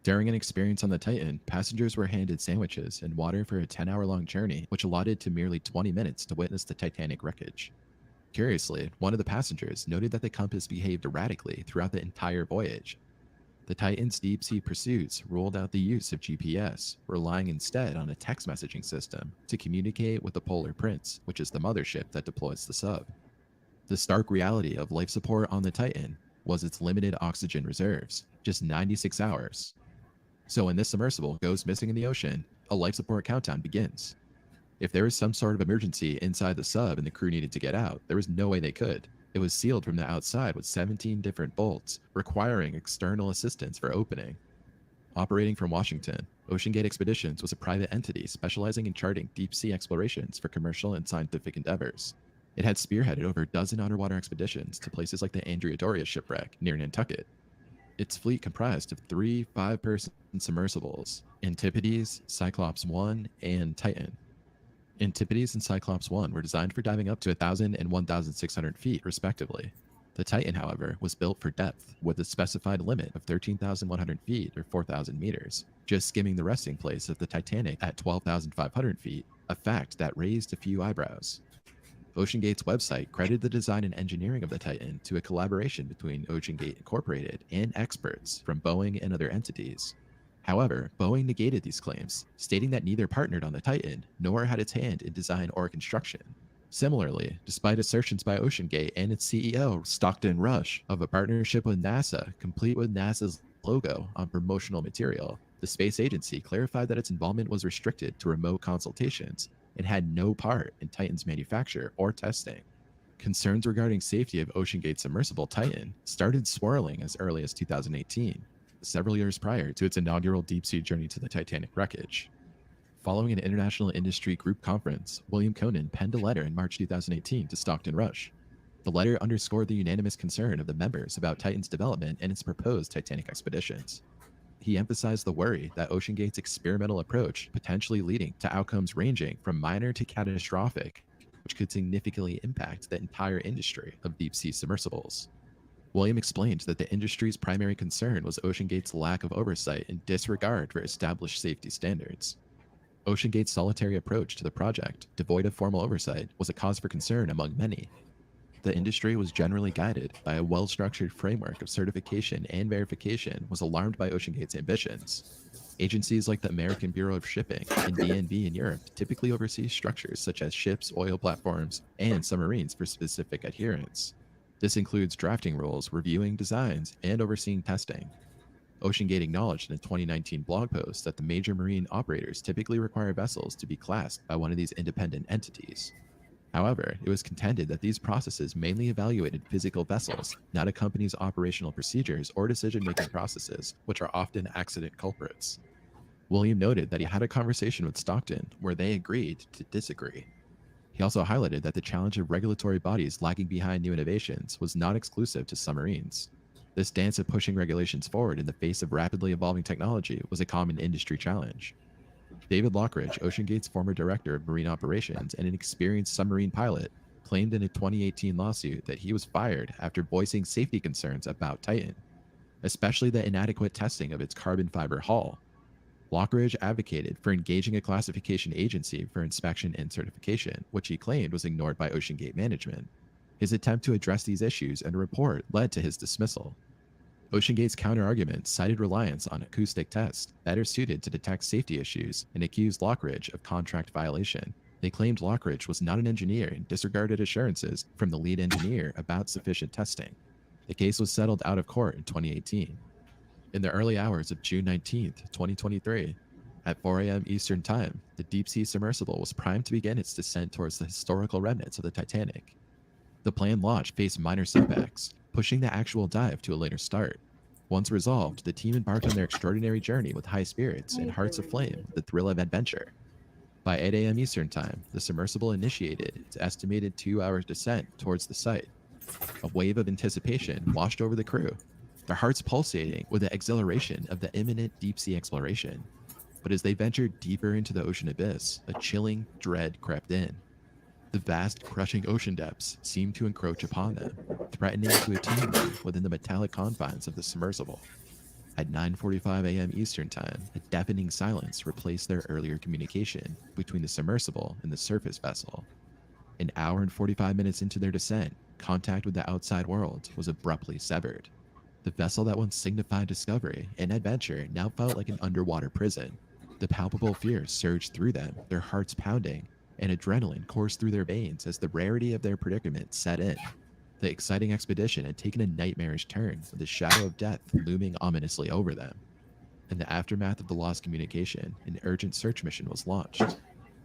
Speaker 6: During an experience on the Titan, passengers were handed sandwiches and water for a 10-hour-long journey, which allotted to merely 20 minutes to witness the Titanic wreckage. Curiously, one of the passengers noted that the compass behaved erratically throughout the entire voyage. The Titan's deep-sea pursuits ruled out the use of GPS, relying instead on a text messaging system to communicate with the Polar Prince, which is the mothership that deploys the sub. The stark reality of life support on the Titan was its limited oxygen reserves, just 96 hours. So when this submersible goes missing in the ocean, a life support countdown begins. If there was some sort of emergency inside the sub and the crew needed to get out, there was no way they could. It was sealed from the outside with 17 different bolts, requiring external assistance for opening. Operating from Washington, OceanGate Expeditions was a private entity specializing in charting deep-sea explorations for commercial and scientific endeavors. It had spearheaded over a dozen underwater expeditions to places like the Andrea Doria shipwreck near Nantucket. Its fleet comprised of 3 5-person submersibles, Antipodes, Cyclops 1, and Titan. Antipodes and Cyclops 1 were designed for diving up to 1,000 and 1,600 feet, respectively. The Titan, however, was built for depth, with a specified limit of 13,100 feet or 4,000 meters, just skimming the resting place of the Titanic at 12,500 feet, a fact that raised a few eyebrows. OceanGate's website credited the design and engineering of the Titan to a collaboration between OceanGate Incorporated and experts from Boeing and other entities. However, Boeing negated these claims, stating that neither partnered on the Titan nor had its hand in design or construction. Similarly, despite assertions by OceanGate and its CEO, Stockton Rush, of a partnership with NASA, complete with NASA's logo on promotional material, the space agency clarified that its involvement was restricted to remote consultations and had no part in Titan's manufacture or testing. Concerns regarding safety of OceanGate's submersible Titan started swirling as early as 2018, several years prior to its inaugural deep-sea journey to the Titanic wreckage. Following an international industry group conference, William Conan penned a letter in March 2018 to Stockton Rush. The letter underscored the unanimous concern of the members about Titan's development and its proposed Titanic expeditions. He emphasized the worry that OceanGate's experimental approach potentially leading to outcomes ranging from minor to catastrophic, which could significantly impact the entire industry of deep-sea submersibles. William explained that the industry's primary concern was OceanGate's lack of oversight and disregard for established safety standards. OceanGate's solitary approach to the project, devoid of formal oversight, was a cause for concern among many. The industry was generally guided by a well-structured framework of certification and verification was alarmed by OceanGate's ambitions. Agencies like the American Bureau of Shipping and DNV in Europe typically oversee structures such as ships, oil platforms, and submarines for specific adherence. This includes drafting rules, reviewing designs, and overseeing testing. OceanGate acknowledged in a 2019 blog post that the major marine operators typically require vessels to be classed by one of these independent entities. However, it was contended that these processes mainly evaluated physical vessels, not a company's operational procedures or decision-making processes, which are often accident culprits. William noted that he had a conversation with Stockton where they agreed to disagree. He also highlighted that the challenge of regulatory bodies lagging behind new innovations was not exclusive to submarines. This dance of pushing regulations forward in the face of rapidly evolving technology was a common industry challenge. David Lockridge, OceanGate's former director of marine operations and an experienced submarine pilot, claimed in a 2018 lawsuit that he was fired after voicing safety concerns about Titan, especially the inadequate testing of its carbon fiber hull. Lockridge advocated for engaging a classification agency for inspection and certification, which he claimed was ignored by OceanGate management. His attempt to address these issues in a report led to his dismissal. OceanGate's counterargument cited reliance on acoustic tests better suited to detect safety issues and accused Lockridge of contract violation. They claimed Lockridge was not an engineer and disregarded assurances from the lead engineer about sufficient testing. The case was settled out of court in 2018. In the early hours of June 19, 2023, at 4 a.m. Eastern Time, the deep-sea submersible was primed to begin its descent towards the historical remnants of the Titanic. The planned launch faced minor setbacks, pushing the actual dive to a later start. Once resolved, the team embarked on their extraordinary journey with high spirits and hearts aflame with the thrill of adventure. By 8 a.m. Eastern Time, the submersible initiated its estimated 2-hour descent towards the site. A wave of anticipation washed over the crew, their hearts pulsating with the exhilaration of the imminent deep-sea exploration. But as they ventured deeper into the ocean abyss, a chilling dread crept in. The vast, crushing ocean depths seemed to encroach upon them, threatening to attune them within the metallic confines of the submersible. At 9:45 a.m. Eastern Time, a deafening silence replaced their earlier communication between the submersible and the surface vessel. An hour and 45 minutes into their descent, contact with the outside world was abruptly severed. The vessel that once signified discovery and adventure now felt like an underwater prison. The palpable fear surged through them, their hearts pounding, and adrenaline coursed through their veins as the rarity of their predicament set in. The exciting expedition had taken a nightmarish turn, with the shadow of death looming ominously over them. In the aftermath of the lost communication, an urgent search mission was launched.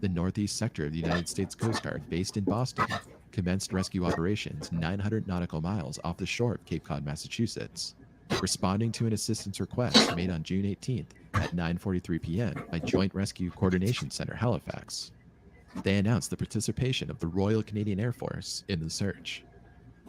Speaker 6: the Northeast Sector of the United States Coast Guard, based in Boston, commenced rescue operations 900 nautical miles off the shore of Cape Cod, Massachusetts, responding to an assistance request made on June 18th at 9:43 p.m. by Joint Rescue Coordination Center, Halifax. They announced the participation of the Royal Canadian Air Force in the search.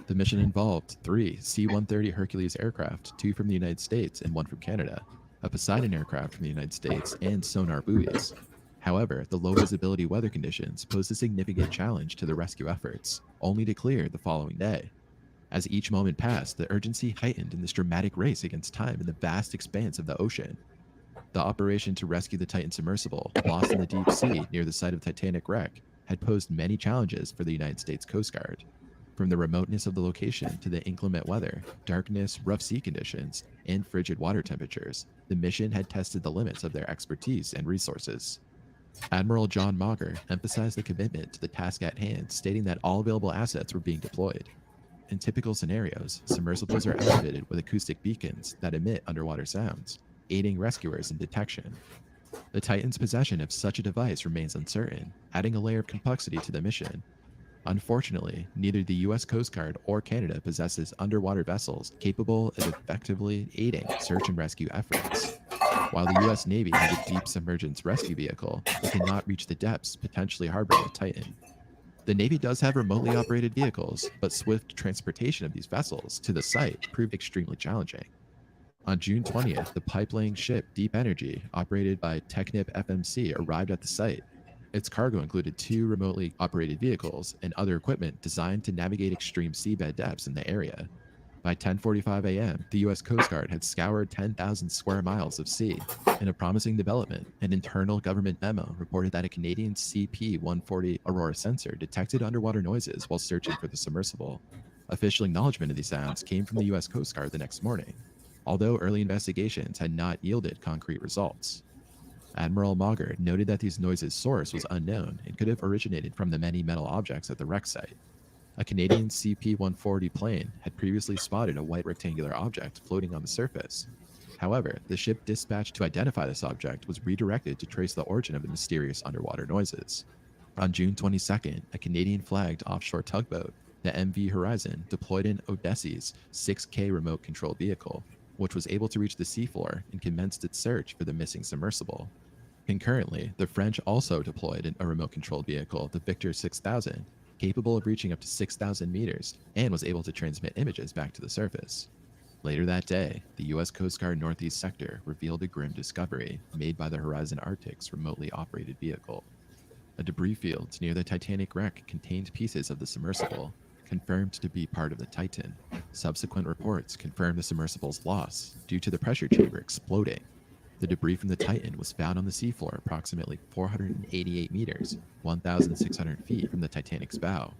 Speaker 6: The mission involved 3 C-130 Hercules aircraft, 2 from the United States and 1 from Canada, a Poseidon aircraft from the United States, and sonar buoys. However, the low visibility weather conditions posed a significant challenge to the rescue efforts, only to clear the following day. As each moment passed, the urgency heightened in this dramatic race against time in the vast expanse of the ocean. The operation to rescue the Titan submersible, lost in the deep sea near the site of Titanic wreck, had posed many challenges for the United States Coast Guard. From the remoteness of the location to the inclement weather, darkness, rough sea conditions, and frigid water temperatures, the mission had tested the limits of their expertise and resources. Admiral John Mauger emphasized the commitment to the task at hand, stating that all available assets were being deployed. In typical scenarios, submersibles are outfitted with acoustic beacons that emit underwater sounds, aiding rescuers in detection. The Titan's possession of such a device remains uncertain, adding a layer of complexity to the mission. Unfortunately, neither the U.S. Coast Guard or Canada possesses underwater vessels capable of effectively aiding search and rescue efforts. While the U.S. Navy has a deep submergence rescue vehicle, it cannot reach the depths potentially harboring the Titan. The Navy does have remotely operated vehicles, but swift transportation of these vessels to the site proved extremely challenging. On June 20th, the pipe-laying ship Deep Energy, operated by Technip FMC, arrived at the site. Its cargo included 2 remotely operated vehicles and other equipment designed to navigate extreme seabed depths in the area. By 10:45 a.m., the U.S. Coast Guard had scoured 10,000 square miles of sea. In a promising development, an internal government memo reported that a Canadian CP-140 Aurora sensor detected underwater noises while searching for the submersible. Official acknowledgement of these sounds came from the U.S. Coast Guard the next morning, although early investigations had not yielded concrete results. Admiral Mauger noted that these noises' source was unknown and could have originated from the many metal objects at the wreck site. A Canadian CP-140 plane had previously spotted a white rectangular object floating on the surface. However, the ship dispatched to identify this object was redirected to trace the origin of the mysterious underwater noises. On June 22nd, a Canadian-flagged offshore tugboat, the MV Horizon, deployed an Odysseus 6K remote-controlled vehicle, which was able to reach the seafloor and commenced its search for the missing submersible. Concurrently, the French also deployed a remote-controlled vehicle, the Victor 6000, capable of reaching up to 6,000 meters and was able to transmit images back to the surface. Later that day, the U.S. Coast Guard Northeast Sector revealed a grim discovery made by the Horizon Arctic's remotely operated vehicle. A debris field near the Titanic wreck contained pieces of the submersible, confirmed to be part of the Titan. Subsequent reports confirmed the submersible's loss due to the pressure chamber exploding. The debris from the Titan was found on the seafloor approximately 488 meters, 1,600 feet from the Titanic's bow.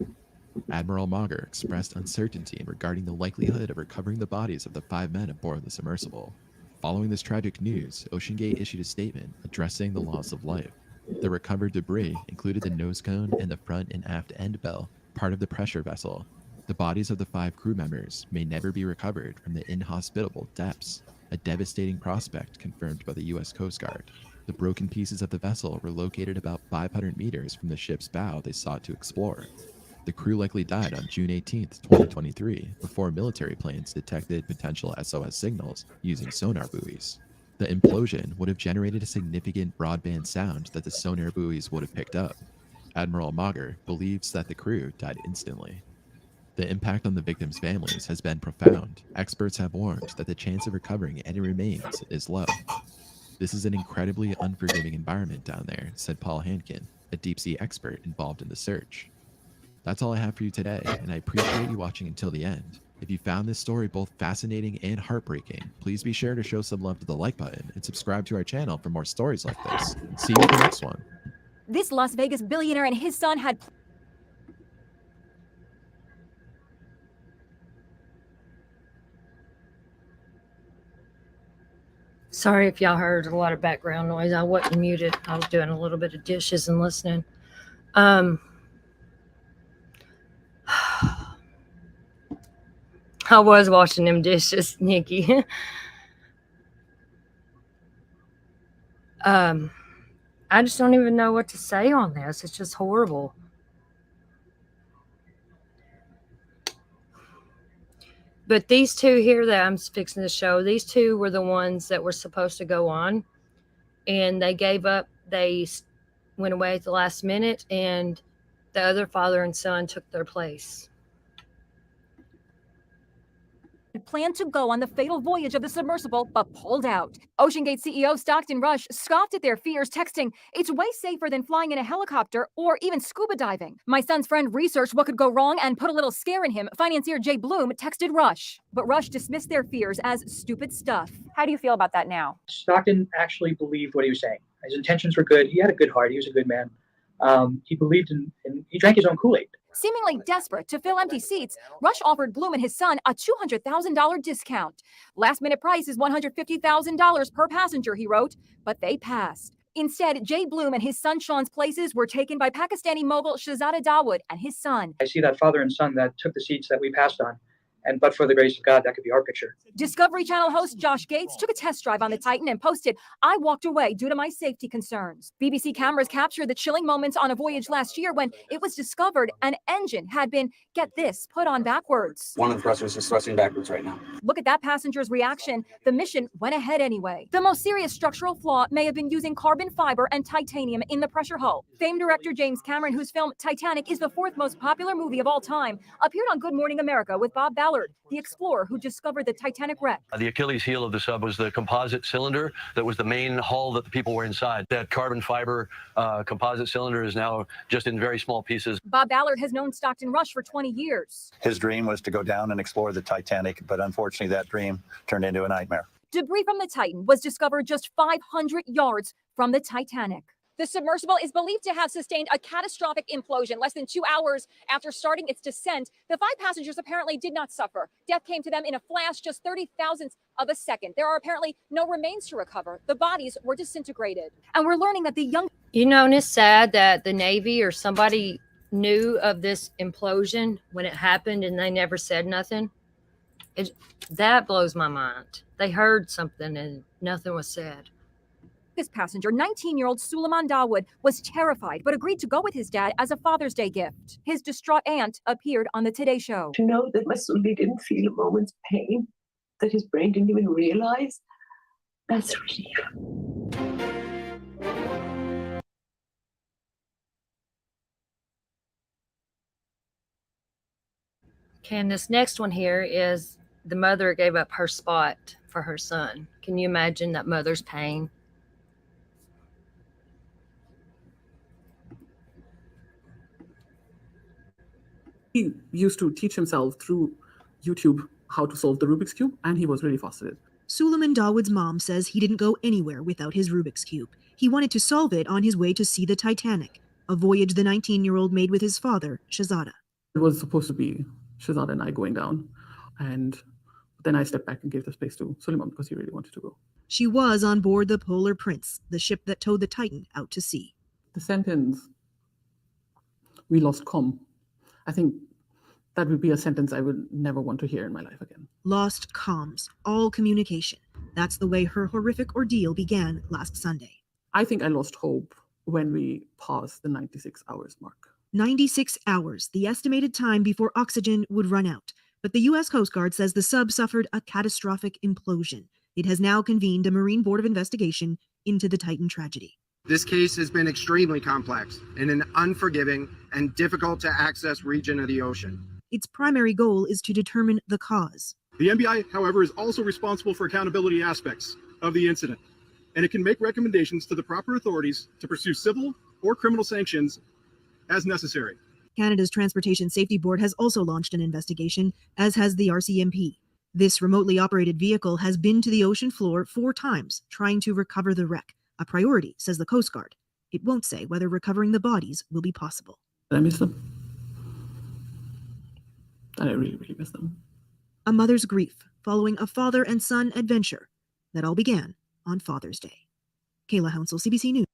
Speaker 6: Admiral Mauger expressed uncertainty regarding the likelihood of recovering the bodies of the 5 men aboard the submersible. Following this tragic news, OceanGate issued a statement addressing the loss of life. The recovered debris included the nose cone and the front and aft end bell, part of the pressure vessel. The bodies of the 5 crew members may never be recovered from the inhospitable depths, a devastating prospect confirmed by the U.S. Coast Guard. The broken pieces of the vessel were located about 500 meters from the ship's bow they sought to explore. The crew likely died on June 18, 2023, before military planes detected potential SOS signals using sonar buoys. The implosion would have generated a significant broadband sound that the sonar buoys would have picked up. Admiral Mauger believes that the crew died instantly. The impact on the victims' families has been profound. Experts have warned that the chance of recovering any remains is low. This is an incredibly unforgiving environment down there, said Paul Hankin, a deep-sea expert involved in the search. That's all I have for you today, and I appreciate you watching until the end. If you found this story both fascinating and heartbreaking, please be sure to show some love to the like button and subscribe to our channel for more stories like this. See you in the next one.
Speaker 9: This Las Vegas billionaire and his son had
Speaker 1: Sorry if y'all heard a lot of background noise. I wasn't muted. I was doing a little bit of dishes and listening. I was washing them dishes, Nikki. I I just don't even know what to say on this. It's just horrible. But these two here that I'm fixing to show, these two were the ones that were supposed to go on, and they gave up. They went away at the last minute, and the other father and son took their place.
Speaker 9: Planned to go on the fatal voyage of the submersible, but pulled out. OceanGate CEO Stockton Rush scoffed at their fears, texting, "It's way safer than flying in a helicopter or even scuba diving. My son's friend researched what could go wrong and put a little scare in him," financier Jay Bloom texted Rush. But Rush dismissed their fears as stupid stuff.
Speaker 4: How do you feel about that now?
Speaker 10: Stockton actually believed what he was saying. His intentions were good. He had a good heart. He was a good man. He believed in he drank his own Kool-Aid.
Speaker 9: Seemingly desperate to fill empty seats, Rush offered Bloom and his son a $200,000 discount. Last-minute price is $150,000 per passenger, he wrote, but they passed. Instead, Jay Bloom and his son Sean's places were taken by Pakistani mogul Shahzada Dawood and his son.
Speaker 10: I see that father and son that took the seats that we passed on. And but for the grace of God, that could be our picture.
Speaker 9: Discovery Channel host Josh Gates took a test drive on the Titan and posted, "I walked away due to my safety concerns." BBC cameras captured the chilling moments on a voyage last year when it was discovered an engine had been, get this, put on backwards.
Speaker 11: One of the thrusters is thrusting backwards right now.
Speaker 9: Look at that passenger's reaction. The mission went ahead anyway. The most serious structural flaw may have been using carbon fiber and titanium in the pressure hull. Famed director James Cameron, whose film Titanic is the 4th most popular movie of all time, appeared on Good Morning America with Bob Ballard, the explorer who discovered the Titanic wreck.
Speaker 12: The Achilles heel of the sub was the composite cylinder that was the main hull that the people were inside. That carbon fiber composite cylinder is now just in very small pieces.
Speaker 9: Bob Ballard has known Stockton Rush for 20 years.
Speaker 13: His dream was to go down and explore the Titanic, but unfortunately that dream turned into a nightmare.
Speaker 9: Debris from the Titan was discovered just 500 yards from the Titanic. The submersible is believed to have sustained a catastrophic implosion less than 2 hours after starting its descent. The 5 passengers apparently did not suffer. Death came to them in a flash, just 30 thousandths of a second. There are apparently no remains to recover. The bodies were disintegrated. And we're learning that the young...
Speaker 1: You know, and it's sad that the Navy or somebody knew of this implosion when it happened and they never said nothing. That blows my mind. They heard something and nothing was said.
Speaker 9: This passenger, 19-year-old Suleiman Dawood, was terrified but agreed to go with his dad as a Father's Day gift. His distraught aunt appeared on the Today Show.
Speaker 14: To know that my Sully didn't feel a moment's pain, that his brain didn't even realize, that's a relief.
Speaker 1: Okay, and this next one here is the mother gave up her spot for her son. Can you imagine that mother's pain?
Speaker 15: He used to teach himself through YouTube how to solve the Rubik's Cube, and he was really fascinated.
Speaker 16: Suleiman Dawood's mom says he didn't go anywhere without his Rubik's Cube. He wanted to solve it on his way to see the Titanic, a voyage the 19-year-old made with his father, Shahzada.
Speaker 15: It was supposed to be Shahzada and I going down, and then I stepped back and gave the space to Suleiman because he really wanted to go.
Speaker 16: She was on board the Polar Prince, the ship that towed the Titan out to sea.
Speaker 15: The sentence, "We lost comm," I think that would be a sentence I would never want to hear in my life again.
Speaker 16: Lost comms, all communication. That's the way her horrific ordeal began last Sunday.
Speaker 15: I think I lost hope when we passed the 96 hours mark.
Speaker 16: 96 hours, the estimated time before oxygen would run out. But the U.S. Coast Guard says the sub suffered a catastrophic implosion. It has now convened a Marine Board of Investigation into the Titan tragedy.
Speaker 17: This case has been extremely complex in an unforgiving and difficult to access region of the ocean.
Speaker 16: Its primary goal is to determine the cause.
Speaker 18: The NBI, however, is also responsible for accountability aspects of the incident, and it can make recommendations to the proper authorities to pursue civil or criminal sanctions as necessary.
Speaker 16: Canada's Transportation Safety Board has also launched an investigation, as has the RCMP. This remotely operated vehicle has been to the ocean floor 4 times, trying to recover the wreck. A priority, says the Coast Guard. It won't say whether recovering the bodies will be possible.
Speaker 15: I miss them. And I really, really miss them.
Speaker 16: A mother's grief following a father and son adventure that all began on Father's Day. Kayla Hounsel, CBC News.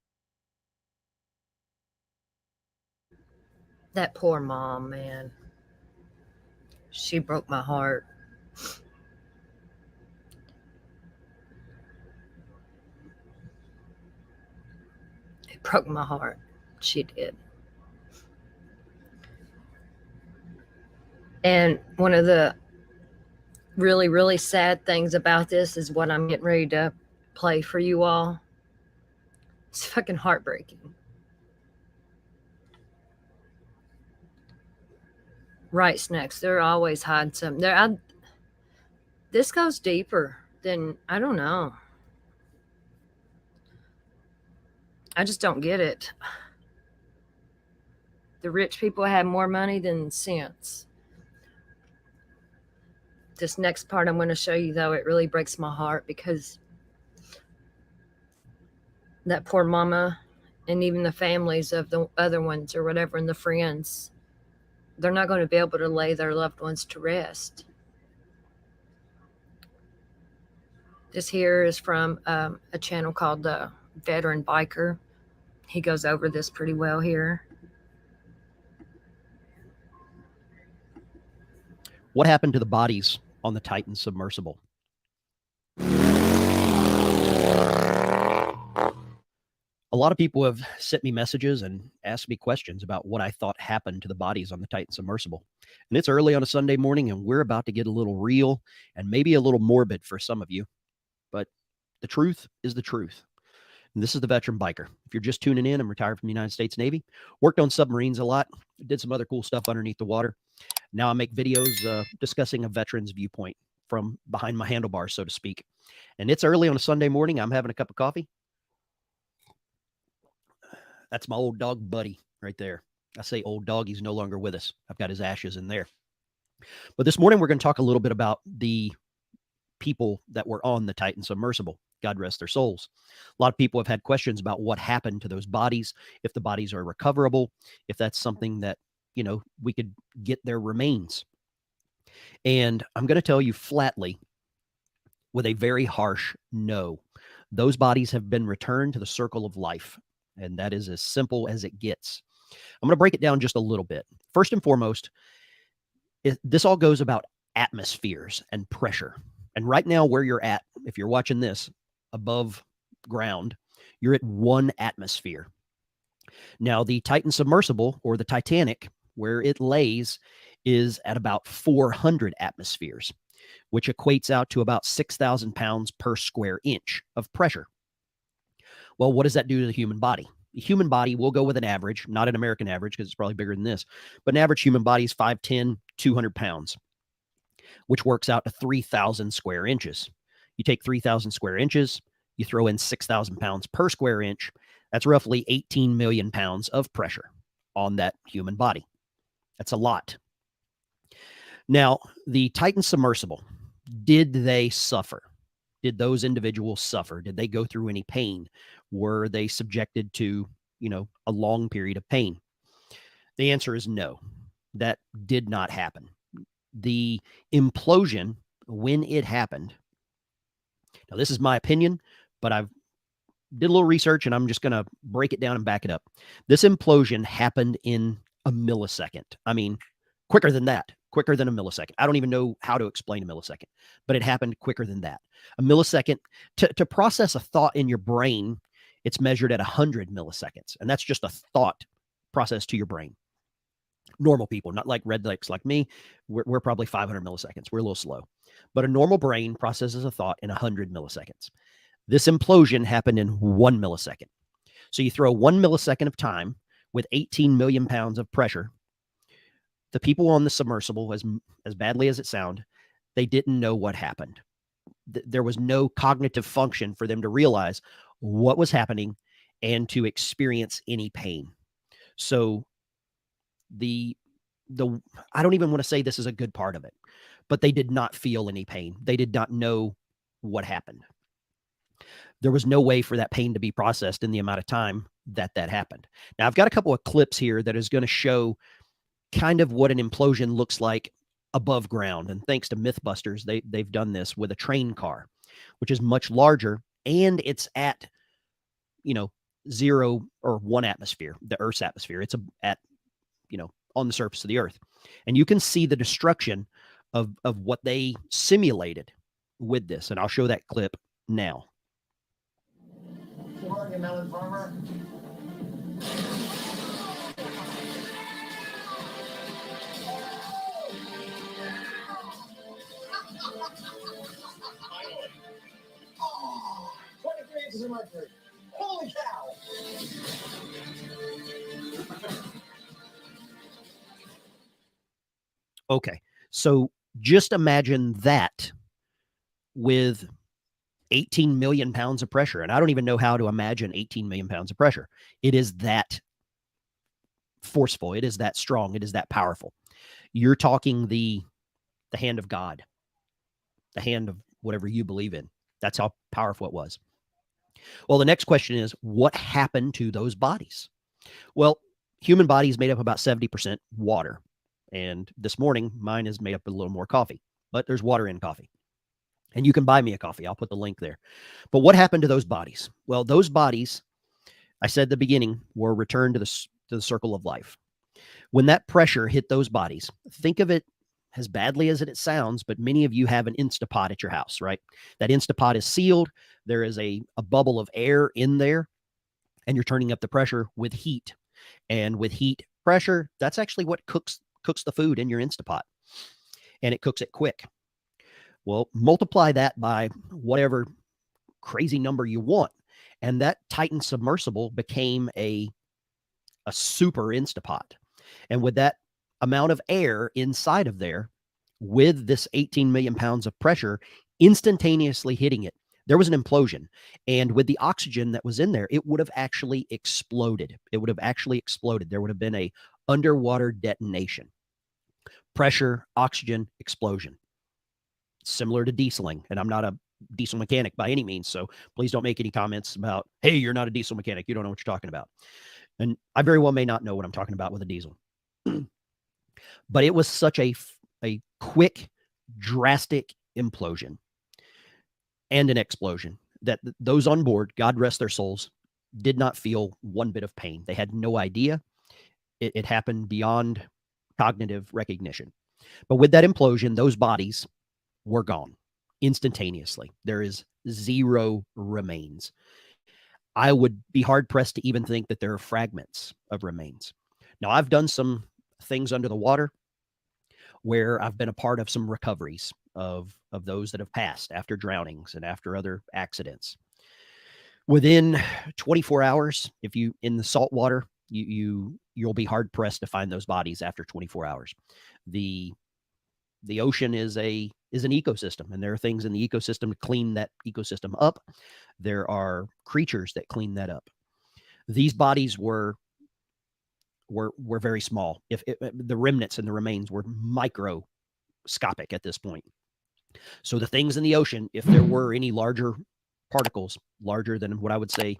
Speaker 1: That poor mom, man. She broke my heart. broke my heart. She did. And one of the really, really sad things about this is what I'm getting ready to play for you all. It's fucking heartbreaking. Right, Snacks. They're always hiding something. This goes deeper than, I don't know. I just don't get it. The rich people have more money than sense. This next part I'm going to show you, though, it really breaks my heart because that poor mama and even the families of the other ones or whatever and the friends, they're not going to be able to lay their loved ones to rest. This here is from a channel called the Veteran Biker. He goes over this pretty well here.
Speaker 19: What happened to the bodies on the Titan submersible? A lot of people have sent me messages and asked me questions about what I thought happened to the bodies on the Titan submersible. And it's early on a Sunday morning, and we're about to get a little real and maybe a little morbid for some of you. But the truth is the truth. And this is the Veteran Biker. If you're just tuning in, I'm retired from the United States Navy. Worked on submarines a lot. Did some other cool stuff underneath the water. Now I make videos discussing a veteran's viewpoint from behind my handlebars, so to speak. And it's early on a Sunday morning. I'm having a cup of coffee. That's my old dog, Buddy, right there. I say old dog. He's no longer with us. I've got his ashes in there. But this morning, we're going to talk a little bit about the people that were on the Titan submersible. God rest their souls. A lot of people have had questions about what happened to those bodies, if the bodies are recoverable, if that's something that, you know, we could get their remains. And I'm going to tell you flatly, with a very harsh no, those bodies have been returned to the circle of life. And that is as simple as it gets. I'm going to break it down just a little bit. First and foremost, this all goes about atmospheres and pressure. And right now where you're at, if you're watching this above ground, you're at 1 atmosphere. Now, the Titan submersible, or the Titanic, where it lays, is at about 400 atmospheres, which equates out to about 6,000 pounds per square inch of pressure. Well, what does that do to the human body? The human body, will go with an average, not an American average because it's probably bigger than this, but an average human body is 5'10", 200 pounds, which works out to 3,000 square inches. You take 3,000 square inches, you throw in 6,000 pounds per square inch. That's roughly 18 million pounds of pressure on that human body. That's a lot. Now, the Titan submersible, did they suffer? Did those individuals suffer? Did they go through any pain? Were they subjected to, you know, a long period of pain? The answer is no. That did not happen. The implosion, when it happened, now this is my opinion, but I've did a little research and I'm just going to break it down and back it up. This implosion happened in a millisecond. I mean, quicker than that. Quicker than a millisecond. I don't even know how to explain a millisecond, but it happened quicker than that. A millisecond, to process a thought in your brain, it's measured at 100 milliseconds. And that's just a thought process to your brain. Normal people, not like rednecks like me, we're probably 500 milliseconds. We're a little slow. But a normal brain processes a thought in 100 milliseconds. This implosion happened in 1 millisecond. So you throw 1 millisecond of time with 18 million pounds of pressure. The people on the submersible, as badly as it sounds, they didn't know what happened. There was no cognitive function for them to realize what was happening and to experience any pain. So the I don't even want to say this is a good part of it, but they did not feel any pain. They did not know what happened. There was no way for that pain to be processed in the amount of time that happened. Now, I've got a couple of clips here that is going to show kind of what an implosion looks like above ground. And thanks to Mythbusters, they've done this with a train car, which is much larger, and it's at, you know, 0 or 1 atmosphere, the Earth's atmosphere. It's at, you know, on the surface of the Earth. And you can see the destruction of what they simulated with this. And I'll show that clip now.
Speaker 20: Melon Farmer. faces in Mercury. Holy cow!
Speaker 19: Okay. So just imagine that with 18 million pounds of pressure. And I don't even know how to imagine 18 million pounds of pressure. It is that forceful. It is that strong. It is that powerful. You're talking the hand of God, the hand of whatever you believe in. That's how powerful it was. Well, the next question is, what happened to those bodies? Well, human body is made up about 70% water. And this morning, mine is made up of a little more coffee, but there's water in coffee. And you can buy me a coffee. I'll put the link there. But what happened to those bodies? Well, those bodies, I said at the beginning, were returned to the circle of life. When that pressure hit those bodies, think of it as badly as it sounds, but many of you have an Instapot at your house, right? That Instapot is sealed. There is a bubble of air in there, and you're turning up the pressure with heat. And with heat pressure, that's actually what cooks the food in your Instapot, and it cooks it quick. Well, multiply that by whatever crazy number you want, and that Titan submersible became a super Instapot. And with that amount of air inside of there, with this 18 million pounds of pressure instantaneously hitting it, there was an implosion. And with the oxygen that was in there, it would have actually exploded. It would have actually exploded. There would have been a underwater detonation. Pressure, oxygen, explosion. Similar to dieseling. And I'm not a diesel mechanic by any means, so please don't make any comments about, hey, you're not a diesel mechanic, you don't know what you're talking about. And I very well may not know what I'm talking about with a diesel. But it was such a quick, drastic implosion and an explosion that those on board, God rest their souls, did not feel one bit of pain. They had no idea. It happened beyond cognitive recognition. But with that implosion, those bodies were gone instantaneously. There is zero remains. I would be hard-pressed to even think that there are fragments of remains. Now, I've done some things under the water where I've been a part of some recoveries of those that have passed after drownings and after other accidents. Within 24 hours, if you in the salt water, you'll be hard-pressed to find those bodies after 24 hours. The ocean is an ecosystem, and there are things in the ecosystem to clean that ecosystem up. There are creatures that clean that up. These bodies were very small. If the remnants and the remains were microscopic at this point. So the things in the ocean, if there were any larger particles, larger than what I would say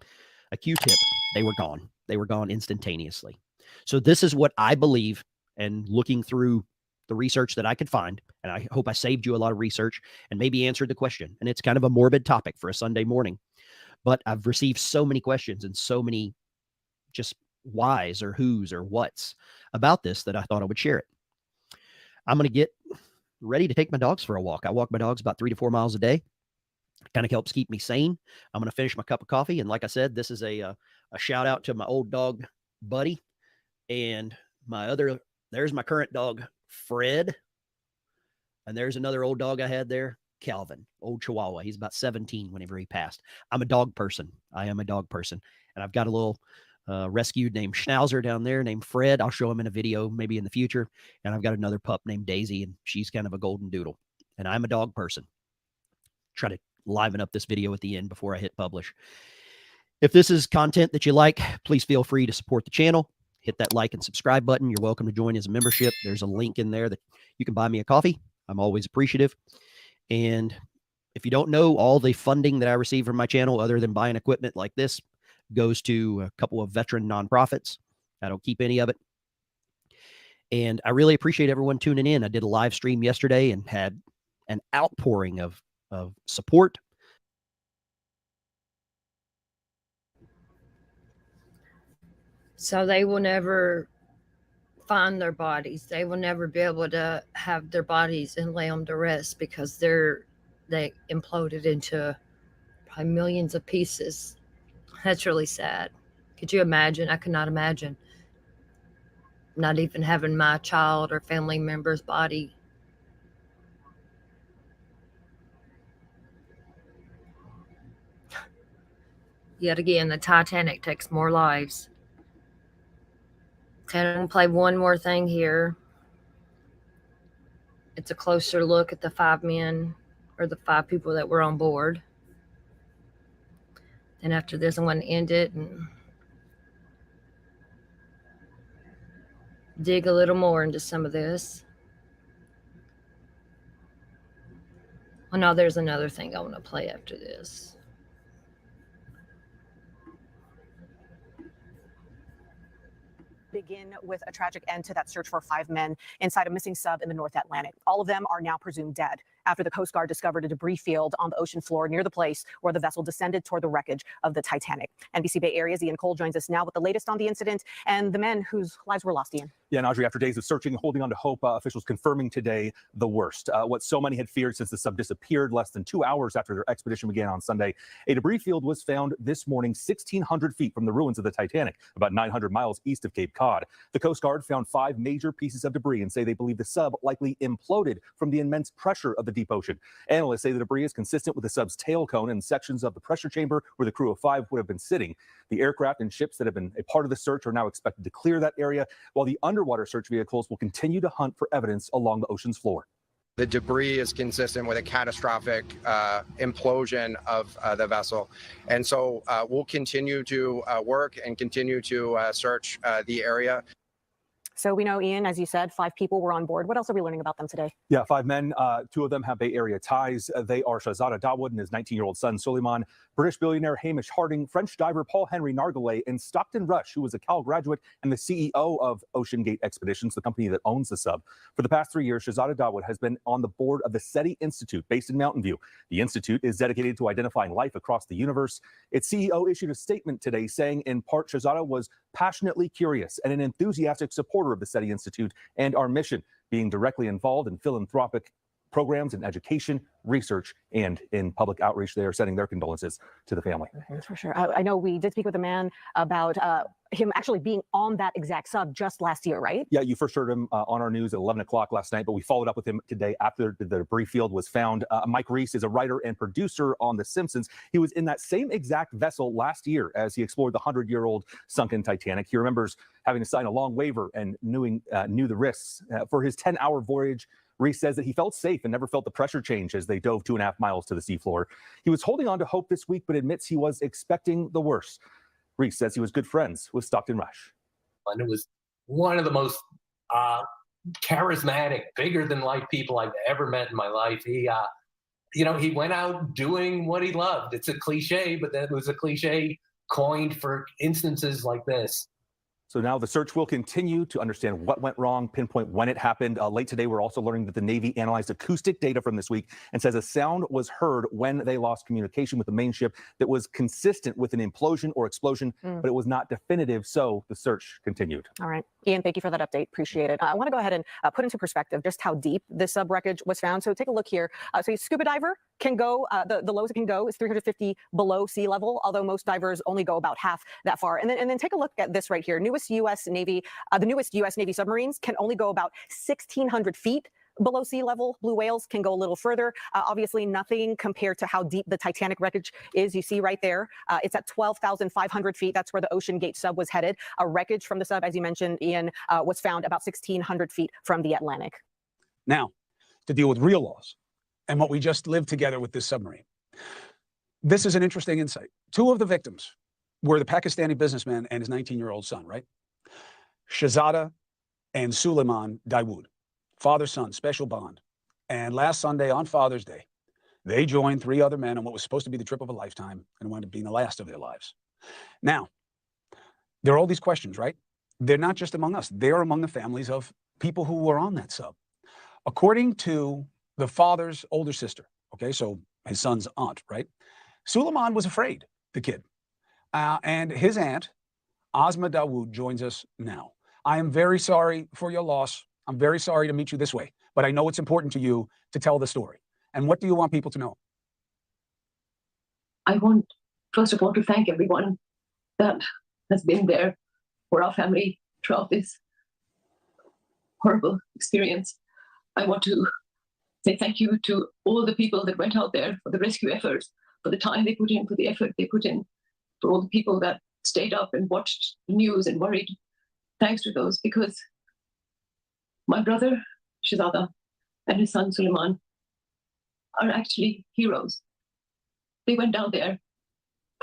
Speaker 19: a Q-tip, they were gone. They were gone instantaneously. So this is what I believe, and looking through the research that I could find, and I hope I saved you a lot of research and maybe answered the question. And it's kind of a morbid topic for a Sunday morning, but I've received so many questions and so many just whys or whos or whats about this that I thought I would share it. I'm going to get ready to take my dogs for a walk. I walk my dogs about 3 to 4 miles a day. Kind of helps keep me sane. I'm going to finish my cup of coffee. And like I said, this is a shout out to my old dog, Buddy, and there's my current dog, Fred. And there's another old dog I had there, Calvin, old Chihuahua. He's about 17 whenever he passed. I'm a dog person. I am a dog person. And I've got a little rescued named Schnauzer down there named Fred. I'll show him in a video maybe in the future. And I've got another pup named Daisy, and she's kind of a golden doodle. And I'm a dog person. Try to liven up this video at the end before I hit publish. If this is content that you like, please feel free to support the channel. Hit that like and subscribe button. You're welcome to join as a membership. There's a link in there that you can buy me a coffee. I'm always appreciative. And if you don't know, all the funding that I receive from my channel, other than buying equipment like this, goes to a couple of veteran nonprofits. I don't keep any of it. And I really appreciate everyone tuning in. I did a live stream yesterday and had an outpouring of support.
Speaker 1: So they will never find their bodies. They will never be able to have their bodies and lay them to rest because they imploded into probably millions of pieces. That's really sad. Could you imagine? I could not imagine not even having my child or family member's body. Yet again, the Titanic takes more lives. And I'm going to play one more thing here. It's a closer look at the 5 men, or the 5 people that were on board. And after this, I'm going to end it and dig a little more into some of this. Oh no, there's another thing I want to play after this.
Speaker 21: Begin with a tragic end to that search for 5 men inside a missing sub in the North Atlantic. All of them are now presumed dead after the Coast Guard discovered a debris field on the ocean floor near the place where the vessel descended toward the wreckage of the Titanic. NBC Bay Area's Ian Cole joins us now with the latest on the incident and the men whose lives were lost, Ian.
Speaker 22: Yeah, and Audrey, after days of searching and holding on to hope, officials confirming today the worst. What so many had feared since the sub disappeared less than 2 hours after their expedition began on Sunday. A debris field was found this morning 1,600 feet from the ruins of the Titanic, about 900 miles east of Cape Cod. The Coast Guard found 5 major pieces of debris and say they believe the sub likely imploded from the immense pressure of the deep ocean. Analysts say the debris is consistent with the sub's tail cone and sections of the pressure chamber where the crew of 5 would have been sitting. The aircraft and ships that have been a part of the search are now expected to clear that area, while the underwater search vehicles will continue to hunt for evidence along the ocean's floor.
Speaker 17: The debris is consistent with a catastrophic implosion of the vessel. And so we'll continue to work and continue to search the area.
Speaker 21: So we know, Ian, as you said, 5 people were on board. What else are we learning about them today?
Speaker 22: Yeah, 5 men. 2 of them have Bay Area ties. They are Shahzada Dawood and his 19-year-old son, Suleiman, British billionaire Hamish Harding, French diver Paul-Henri Nargeolet, and Stockton Rush, who was a Cal graduate and the CEO of Ocean Gate Expeditions, the company that owns the sub. For the past 3 years, Shahzada Dawood has been on the board of the SETI Institute, based in Mountain View. The institute is dedicated to identifying life across the universe. Its CEO issued a statement today saying, in part, Shahzada was passionately curious and an enthusiastic supporter of the SETI Institute and our mission, being directly involved in philanthropic programs in education, research, and in public outreach. They are sending their condolences to the family.
Speaker 21: For sure. I know we did speak with a man about him actually being on that exact sub just last year, right?
Speaker 22: Yeah, you first heard him on our news at 11 o'clock last night, but we followed up with him today after the debris field was found. Mike Reese is a writer and producer on The Simpsons. He was in that same exact vessel last year as he explored the 100-year-old sunken Titanic. He remembers having to sign a long waiver and knew the risks. For his 10-hour voyage, Reese says that he felt safe and never felt the pressure change as they dove 2.5 miles to the seafloor. He was holding on to hope this week, but admits he was expecting the worst. Reese says he was good friends with Stockton Rush.
Speaker 23: And it was one of the most charismatic, bigger than life people I've ever met in my life. He went out doing what he loved. It's a cliche, but that was a cliche coined for instances like this.
Speaker 22: So now the search will continue to understand what went wrong, pinpoint when it happened. Late today, we're also learning that the Navy analyzed acoustic data from this week and says a sound was heard when they lost communication with the main ship that was consistent with an implosion or explosion, but it was not definitive. So the search continued.
Speaker 21: All right. Ian, thank you for that update. Appreciate it. I want to go ahead and put into perspective just how deep this sub wreckage was found. So take a look here. So a scuba diver can go, the lowest it can go is 350 below sea level, although most divers only go about half that far. And then take a look at this right here. The newest U.S. Navy submarines can only go about 1,600 feet below sea level. Blue whales can go a little further. Obviously, nothing compared to how deep the Titanic wreckage is. You see right there, it's at 12,500 feet. That's where the Ocean Gate sub was headed. A wreckage from the sub, as you mentioned, Ian, was found about 1,600 feet from the Atlantic.
Speaker 24: Now, to deal with real loss and what we just lived together with this submarine. This is an interesting insight. 2 of the victims were the Pakistani businessman and his 19-year-old son, right? Shahzada and Suleiman Dawood, father-son, special bond. And last Sunday on Father's Day, they joined 3 other men on what was supposed to be the trip of a lifetime and wound up being the last of their lives. Now, there are all these questions, right? They're not just among us. They're among the families of people who were on that sub. According to the father's older sister, okay, so his son's aunt, right? Suleiman was afraid, the kid. And his aunt, Asma Dawood, joins us now. I am very sorry for your loss. I'm very sorry to meet you this way, but I know it's important to you to tell the story. And what do you want people to know?
Speaker 14: I want, first of all, to thank everyone that has been there for our family throughout this horrible experience. I want to say thank you to all the people that went out there for the rescue efforts, for the time they put in, for the effort they put in. for all the people that stayed up and watched the news and worried. Thanks to those, because my brother Shahzada and his son Suleiman are actually heroes. They went down there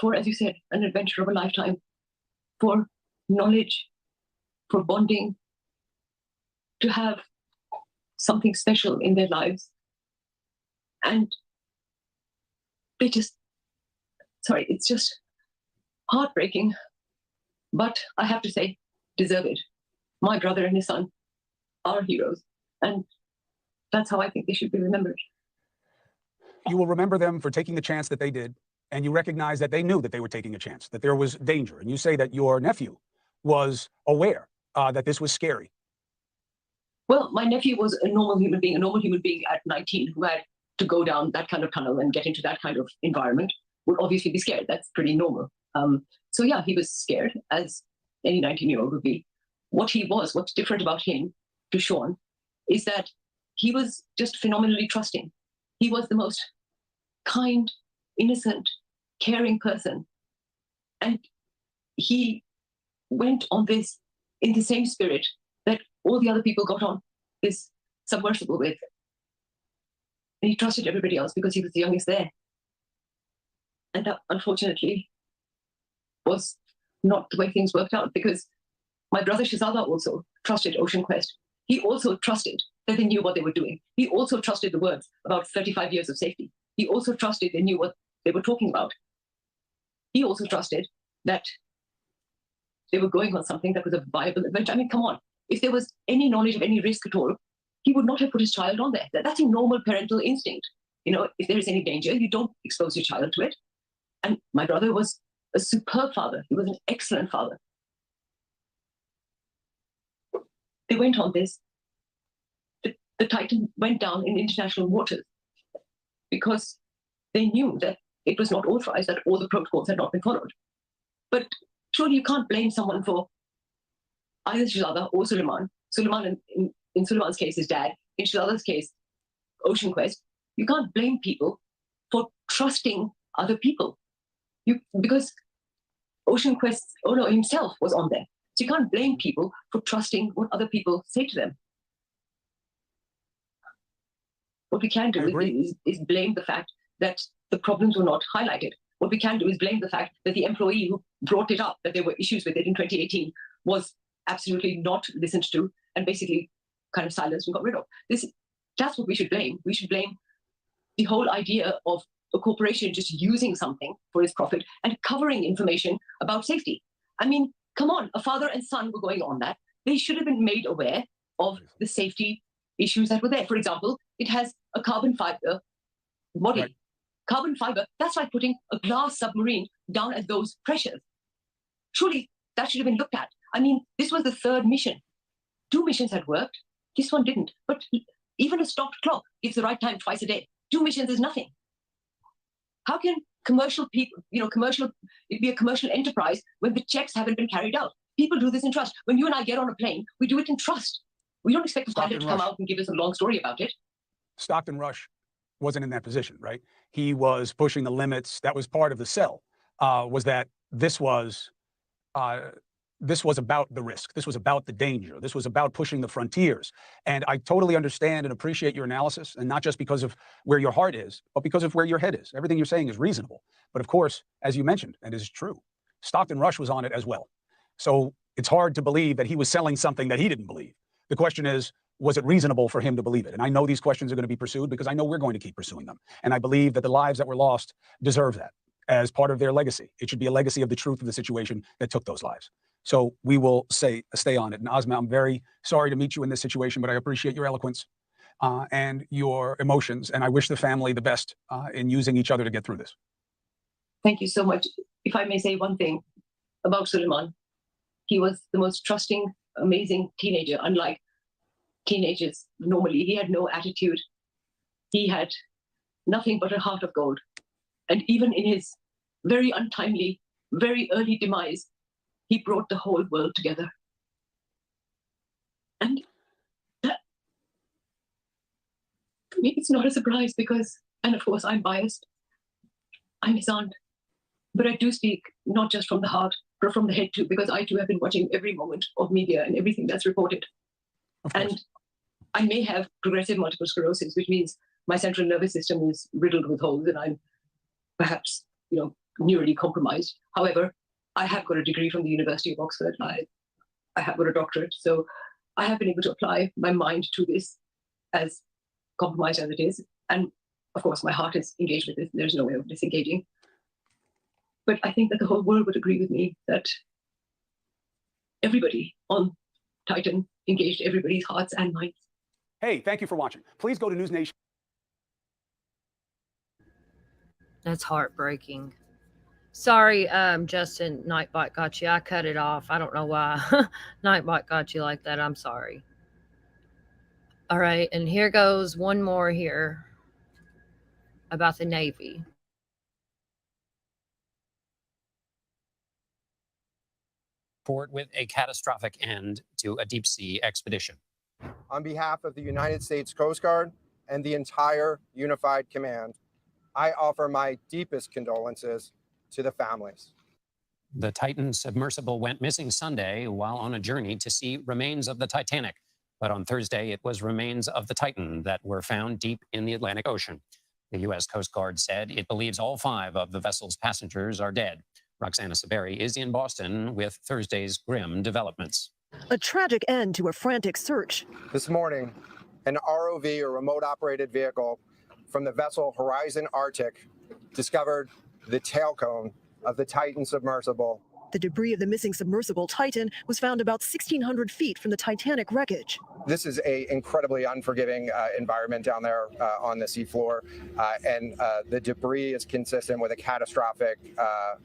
Speaker 14: for, as you said, an adventure of a lifetime, for knowledge, for bonding, to have something special in their lives. And they just, sorry, it's just heartbreaking, but I have to say, deserve it. My brother and his son are heroes, and that's how I think they should be remembered.
Speaker 24: You will remember them for taking the chance that they did, and you recognize that they knew that they were taking a chance, that there was danger. And you say that your nephew was aware that this was scary.
Speaker 14: Well, my nephew was a normal human being at 19 who had to go down that kind of tunnel and get into that kind of environment, would obviously be scared. That's pretty normal. So yeah, he was scared, as any 19-year-old would be. What's different about him to Sean is that he was just phenomenally trusting. He was the most kind, innocent, caring person. And he went on this in the same spirit that all the other people got on this submersible with. And he trusted everybody else because he was the youngest there. And that, unfortunately, was not the way things worked out, because my brother Shahzada also trusted Ocean Quest. He also trusted that they knew what they were doing. He also trusted the words about 35 years of safety. He also trusted they knew what they were talking about. He also trusted that they were going on something that was a viable adventure. I mean, come on. If there was any knowledge of any risk at all, he would not have put his child on there. That's a normal parental instinct. You know, if there is any danger, you don't expose your child to it. And my brother was a superb father. He was an excellent father. They went on this. The Titan went down in international waters because they knew that it was not authorized, that all the protocols had not been followed. But surely you can't blame someone for either Shahzada or Suleiman. Suleiman, in Suleiman's case, his dad. In Shahzada's case, Ocean Quest. You can't blame people for trusting other people. Because Ocean Quest's owner himself was on there. So you can't blame people for trusting what other people say to them. What we can do is blame the fact that the problems were not highlighted. What we can do is blame the fact that the employee who brought it up, that there were issues with it in 2018, was absolutely not listened to and basically kind of silenced and got rid of. That's what we should blame. We should blame the whole idea of a corporation just using something for its profit and covering information about safety. I mean, come on, a father and son were going on that. They should have been made aware of the safety issues that were there. For example, it has a carbon fiber body. Right. Carbon fiber, that's like putting a glass submarine down at those pressures. Surely that should have been looked at. I mean, this was the third mission. 2 missions had worked. This one didn't. But even a stopped clock gives the right time twice a day. 2 missions is nothing. How can commercial people, it be a commercial enterprise when the checks haven't been carried out? People do this in trust. When you and I get on a plane, we do it in trust. We don't expect the pilot to come out and give us a long story about it.
Speaker 24: Stockton Rush wasn't in that position, right? He was pushing the limits. That was part of the sell, was that this was about the risk. This was about the danger. This was about pushing the frontiers. And I totally understand and appreciate your analysis, and not just because of where your heart is, but because of where your head is. Everything you're saying is reasonable. But of course, as you mentioned, and it is true, Stockton Rush was on it as well. So it's hard to believe that he was selling something that he didn't believe. The question is, was it reasonable for him to believe it? And I know these questions are going to be pursued because I know we're going to keep pursuing them. And I believe that the lives that were lost deserve that as part of their legacy. It should be a legacy of the truth of the situation that took those lives. So we will stay on it. And Asma, I'm very sorry to meet you in this situation, but I appreciate your eloquence and your emotions. And I wish the family the best in using each other to get through this.
Speaker 14: Thank you so much. If I may say one thing about Suleiman, he was the most trusting, amazing teenager, unlike teenagers normally. He had no attitude. He had nothing but a heart of gold. And even in his very untimely, very early demise, he brought the whole world together. And that, for me, it's not a surprise because, and of course I'm biased, I'm his aunt. But I do speak not just from the heart, but from the head too, because I too have been watching every moment of media and everything that's reported. And I may have progressive multiple sclerosis, which means my central nervous system is riddled with holes and I'm perhaps, neurally compromised. However, I have got a degree from the University of Oxford. I have got a doctorate. So I have been able to apply my mind to this, as compromised as it is. And of course, my heart is engaged with this. There's no way of disengaging. But I think that the whole world would agree with me that everybody on Titan engaged everybody's hearts and minds.
Speaker 24: Hey, thank you for watching. Please go to News Nation.
Speaker 1: That's heartbreaking. Sorry, Justin, Nightbot got you. I cut it off. I don't know why Nightbot got you like that. I'm sorry. All right, and here goes one more here about the Navy.
Speaker 2: Port with a catastrophic end to a deep sea expedition.
Speaker 17: On behalf of the United States Coast Guard and the entire Unified Command, I offer my deepest condolences to the families.
Speaker 2: The Titan submersible went missing Sunday while on a journey to see remains of the Titanic. But on Thursday, it was remains of the Titan that were found deep in the Atlantic Ocean. The U.S. Coast Guard said it believes all 5 of the vessel's passengers are dead. Roxana Saberi is in Boston with Thursday's grim developments.
Speaker 3: A tragic end to a frantic search.
Speaker 17: This morning, an ROV, or remote operated vehicle, from the vessel Horizon Arctic discovered the tail cone of the Titan submersible.
Speaker 3: The debris of the missing submersible Titan was found about 1,600 feet from the Titanic wreckage.
Speaker 17: This is an incredibly unforgiving environment down there on the seafloor, and the debris is consistent with a catastrophic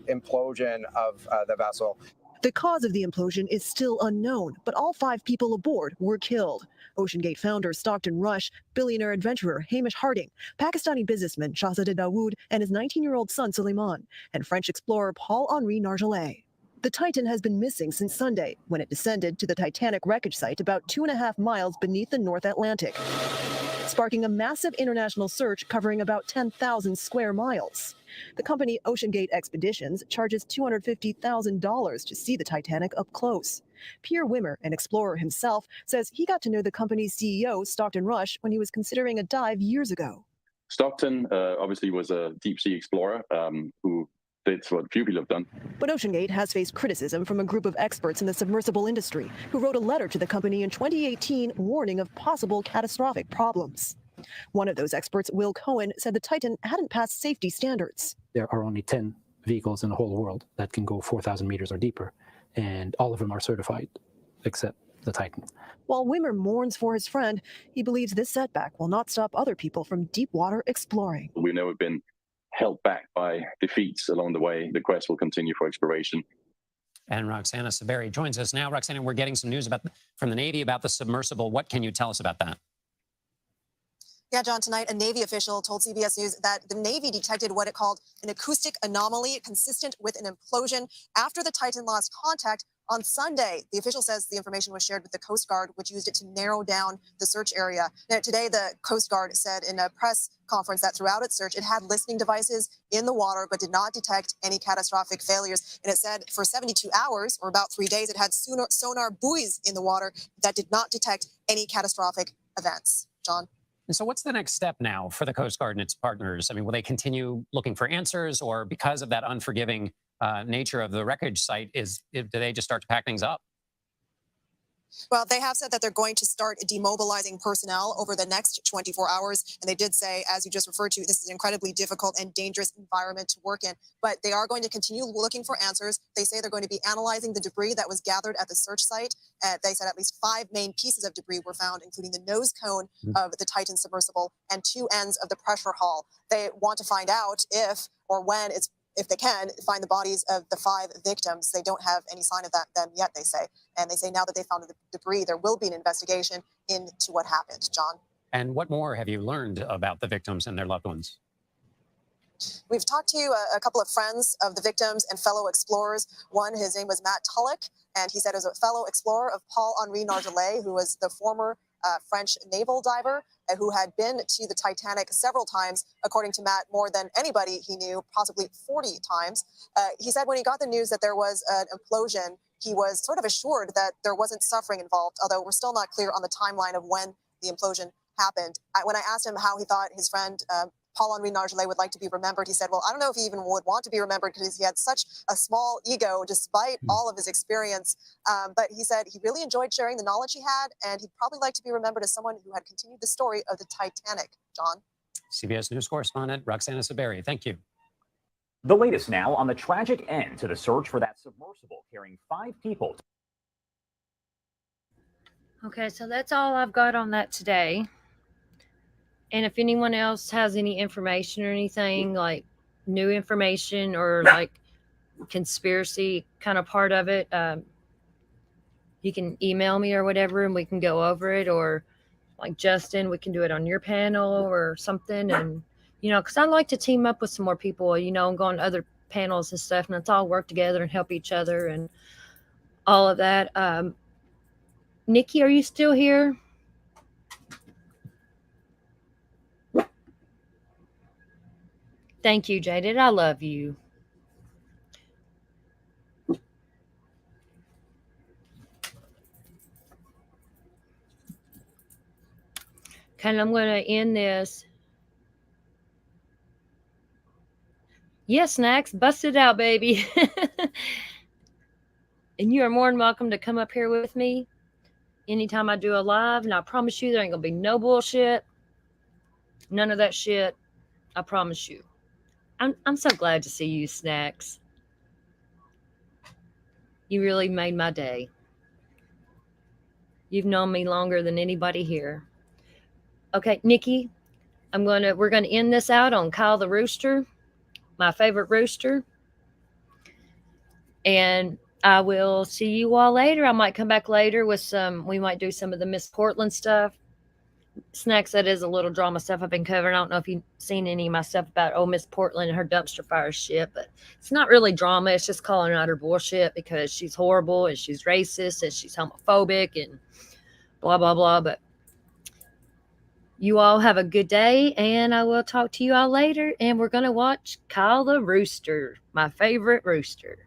Speaker 17: implosion of the vessel.
Speaker 3: The cause of the implosion is still unknown, but all 5 people aboard were killed. OceanGate founder Stockton Rush, billionaire adventurer Hamish Harding, Pakistani businessman Shahzada Dawood and his 19-year-old son Suleiman, and French explorer Paul-Henri Nargeolet. The Titan has been missing since Sunday, when it descended to the Titanic wreckage site about 2.5 miles beneath the North Atlantic, sparking a massive international search covering about 10,000 square miles. The company OceanGate Expeditions charges $250,000 to see the Titanic up close. Pierre Wimmer, an explorer himself, says he got to know the company's CEO, Stockton Rush, when he was considering a dive years ago.
Speaker 5: Stockton obviously was a deep-sea explorer who did what few people have done.
Speaker 3: But OceanGate has faced criticism from a group of experts in the submersible industry who wrote a letter to the company in 2018 warning of possible catastrophic problems. One of those experts, Will Cohen, said the Titan hadn't passed safety standards.
Speaker 7: There are only 10 vehicles in the whole world that can go 4,000 meters or deeper, and all of them are certified except the Titan.
Speaker 3: While Wimmer mourns for his friend, he believes this setback will not stop other people from deep water exploring.
Speaker 5: We've never been held back by defeats along the way. The quest will continue for exploration.
Speaker 2: And Roxana Saberi joins us now. Roxana, we're getting some news from the Navy about the submersible. What can you tell us about that?
Speaker 25: Yeah, John, tonight a Navy official told CBS News that the Navy detected what it called an acoustic anomaly consistent with an implosion after the Titan lost contact on Sunday. The official says the information was shared with the Coast Guard, which used it to narrow down the search area. Now, today, the Coast Guard said in a press conference that throughout its search, it had listening devices in the water, but did not detect any catastrophic failures. And it said for 72 hours, or about 3 days, it had sonar buoys in the water that did not detect any catastrophic events. John?
Speaker 2: And so what's the next step now for the Coast Guard and its partners? I mean, will they continue looking for answers, or because of that unforgiving nature of the wreckage site, do they just start to pack things up?
Speaker 25: Well, they have said that they're going to start demobilizing personnel over the next 24 hours. And they did say, as you just referred to, this is an incredibly difficult and dangerous environment to work in. But they are going to continue looking for answers. They say they're going to be analyzing the debris that was gathered at the search site. They said at least 5 main pieces of debris were found, including the nose cone of the Titan submersible and 2 ends of the pressure hull. They want to find out if or when if they can find the bodies of the 5 victims. They don't have any sign of them yet, they say. And they say now that they found the debris, there will be an investigation into what happened. John?
Speaker 2: And what more have you learned about the victims and their loved ones?
Speaker 25: We've talked to a couple of friends of the victims and fellow explorers. One, his name was Matt Tulloch, and he said as a fellow explorer of Paul-Henri Nargeolet, who was the former French naval diver. who had been to the Titanic several times, according to Matt, more than anybody he knew, possibly 40 times. He said when he got the news that there was an implosion, he was sort of assured that there wasn't suffering involved, although we're still not clear on the timeline of when the implosion happened. When I asked him how he thought his friend Paul-Henri Nargeolet would like to be remembered, he said, well, I don't know if he even would want to be remembered because he had such a small ego despite all of his experience. But he said he really enjoyed sharing the knowledge he had, and he'd probably like to be remembered as someone who had continued the story of the Titanic. John?
Speaker 2: CBS News correspondent Roxana Saberi, thank you.
Speaker 4: The latest now on the tragic end to the search for that submersible carrying 5 people.
Speaker 1: Okay, so that's all I've got on that today. And if anyone else has any information or anything, like new information or like conspiracy kind of part of it, you can email me or whatever and we can go over it. Or like Justin, we can do it on your panel or something. And, you know, because I like to team up with some more people, you know, and go on other panels and stuff. And let's all work together and help each other and all of that. Nikki, are you still here? Thank you, Jaded. I love you. Okay, I'm going to end this. Yes, Snacks, bust it out, baby. And you are more than welcome to come up here with me anytime I do a live. And I promise you there ain't going to be no bullshit. None of that shit. I promise you. I'm so glad to see you, Snacks. You really made my day. You've known me longer than anybody here. Okay, Nikki, we're gonna end this out on Kyle the Rooster, my favorite rooster. And I will see you all later. I might come back later with we might do some of the Miss Portland stuff. Snacks, that is a little drama stuff I've been covering. I don't know if you've seen any of my stuff about Miss Portland and her dumpster fire shit, but it's not really drama. It's just calling out her bullshit because she's horrible and she's racist and she's homophobic and blah, blah, blah. But you all have a good day, and I will talk to you all later. And we're going to watch Kyle the Rooster, my favorite rooster.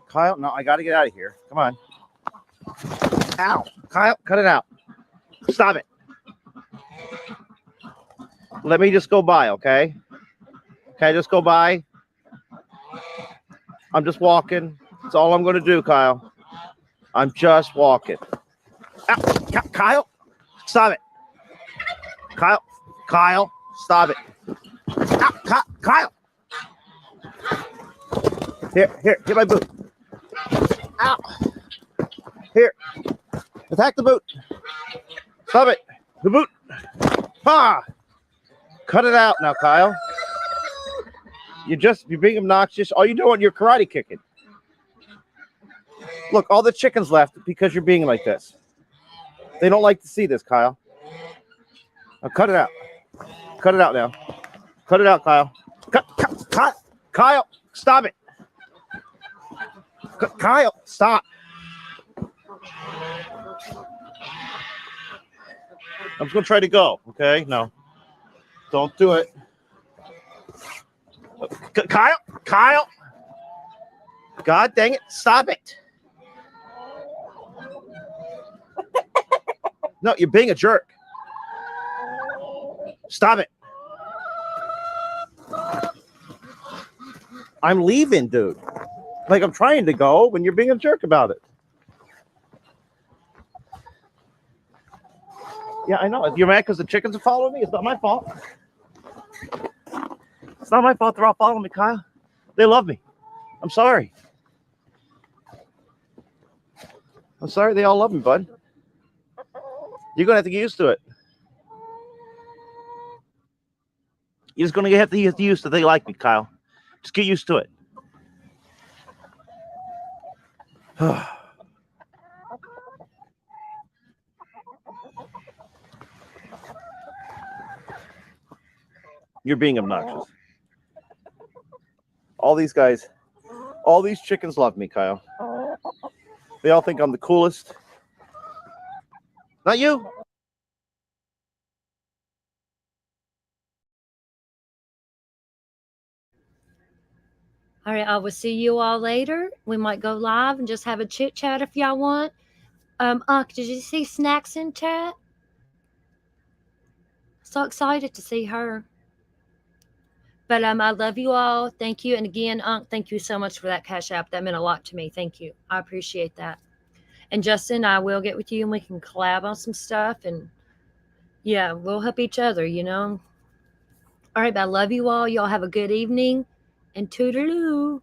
Speaker 6: Kyle, no, I got to get out of here. Come on. Ow. Kyle, cut it out. Stop it. Let me just go by, okay? Okay, just go by. I'm just walking. That's all I'm going to do, Kyle. I'm just walking. Ow. Kyle, stop it. Kyle, stop it. Ow. Kyle. Here, get my boot. Ow. Here. Attack the boot. Stop it. The boot. Ha! Cut it out now, Kyle. You're being obnoxious. All you doing, you're karate kicking. Look, all the chicken's left because you're being like this. They don't like to see this, Kyle. Now cut it out. Cut it out now. Cut it out, Kyle. Cut. Kyle, stop it. Kyle, stop. I'm just going to try to go, okay? No. Don't do it. Kyle. God dang it. Stop it. No, you're being a jerk. Stop it. I'm leaving, dude. Like, I'm trying to go when you're being a jerk about it. Yeah, I know. You're mad because the chickens are following me? It's not my fault. It's not my fault they're all following me, Kyle. They love me. I'm sorry. I'm sorry they all love me, bud. You're going to have to get used to it. You're just going to have to get used to they like me, Kyle. Just get used to it. You're being obnoxious. All these guys, all these chickens love me, Kyle. They all think I'm the coolest. Not you.
Speaker 1: All right, I will see you all later. We might go live and just have a chit chat if y'all want. Did you see Snacks in chat? So excited to see her. But I love you all. Thank you. And again, thank you so much for that Cash App. That meant a lot to me. Thank you. I appreciate that. And Justin, I will get with you and we can collab on some stuff. And yeah, we'll help each other, you know. All right, but I love you all. Y'all have a good evening. And toodaloo.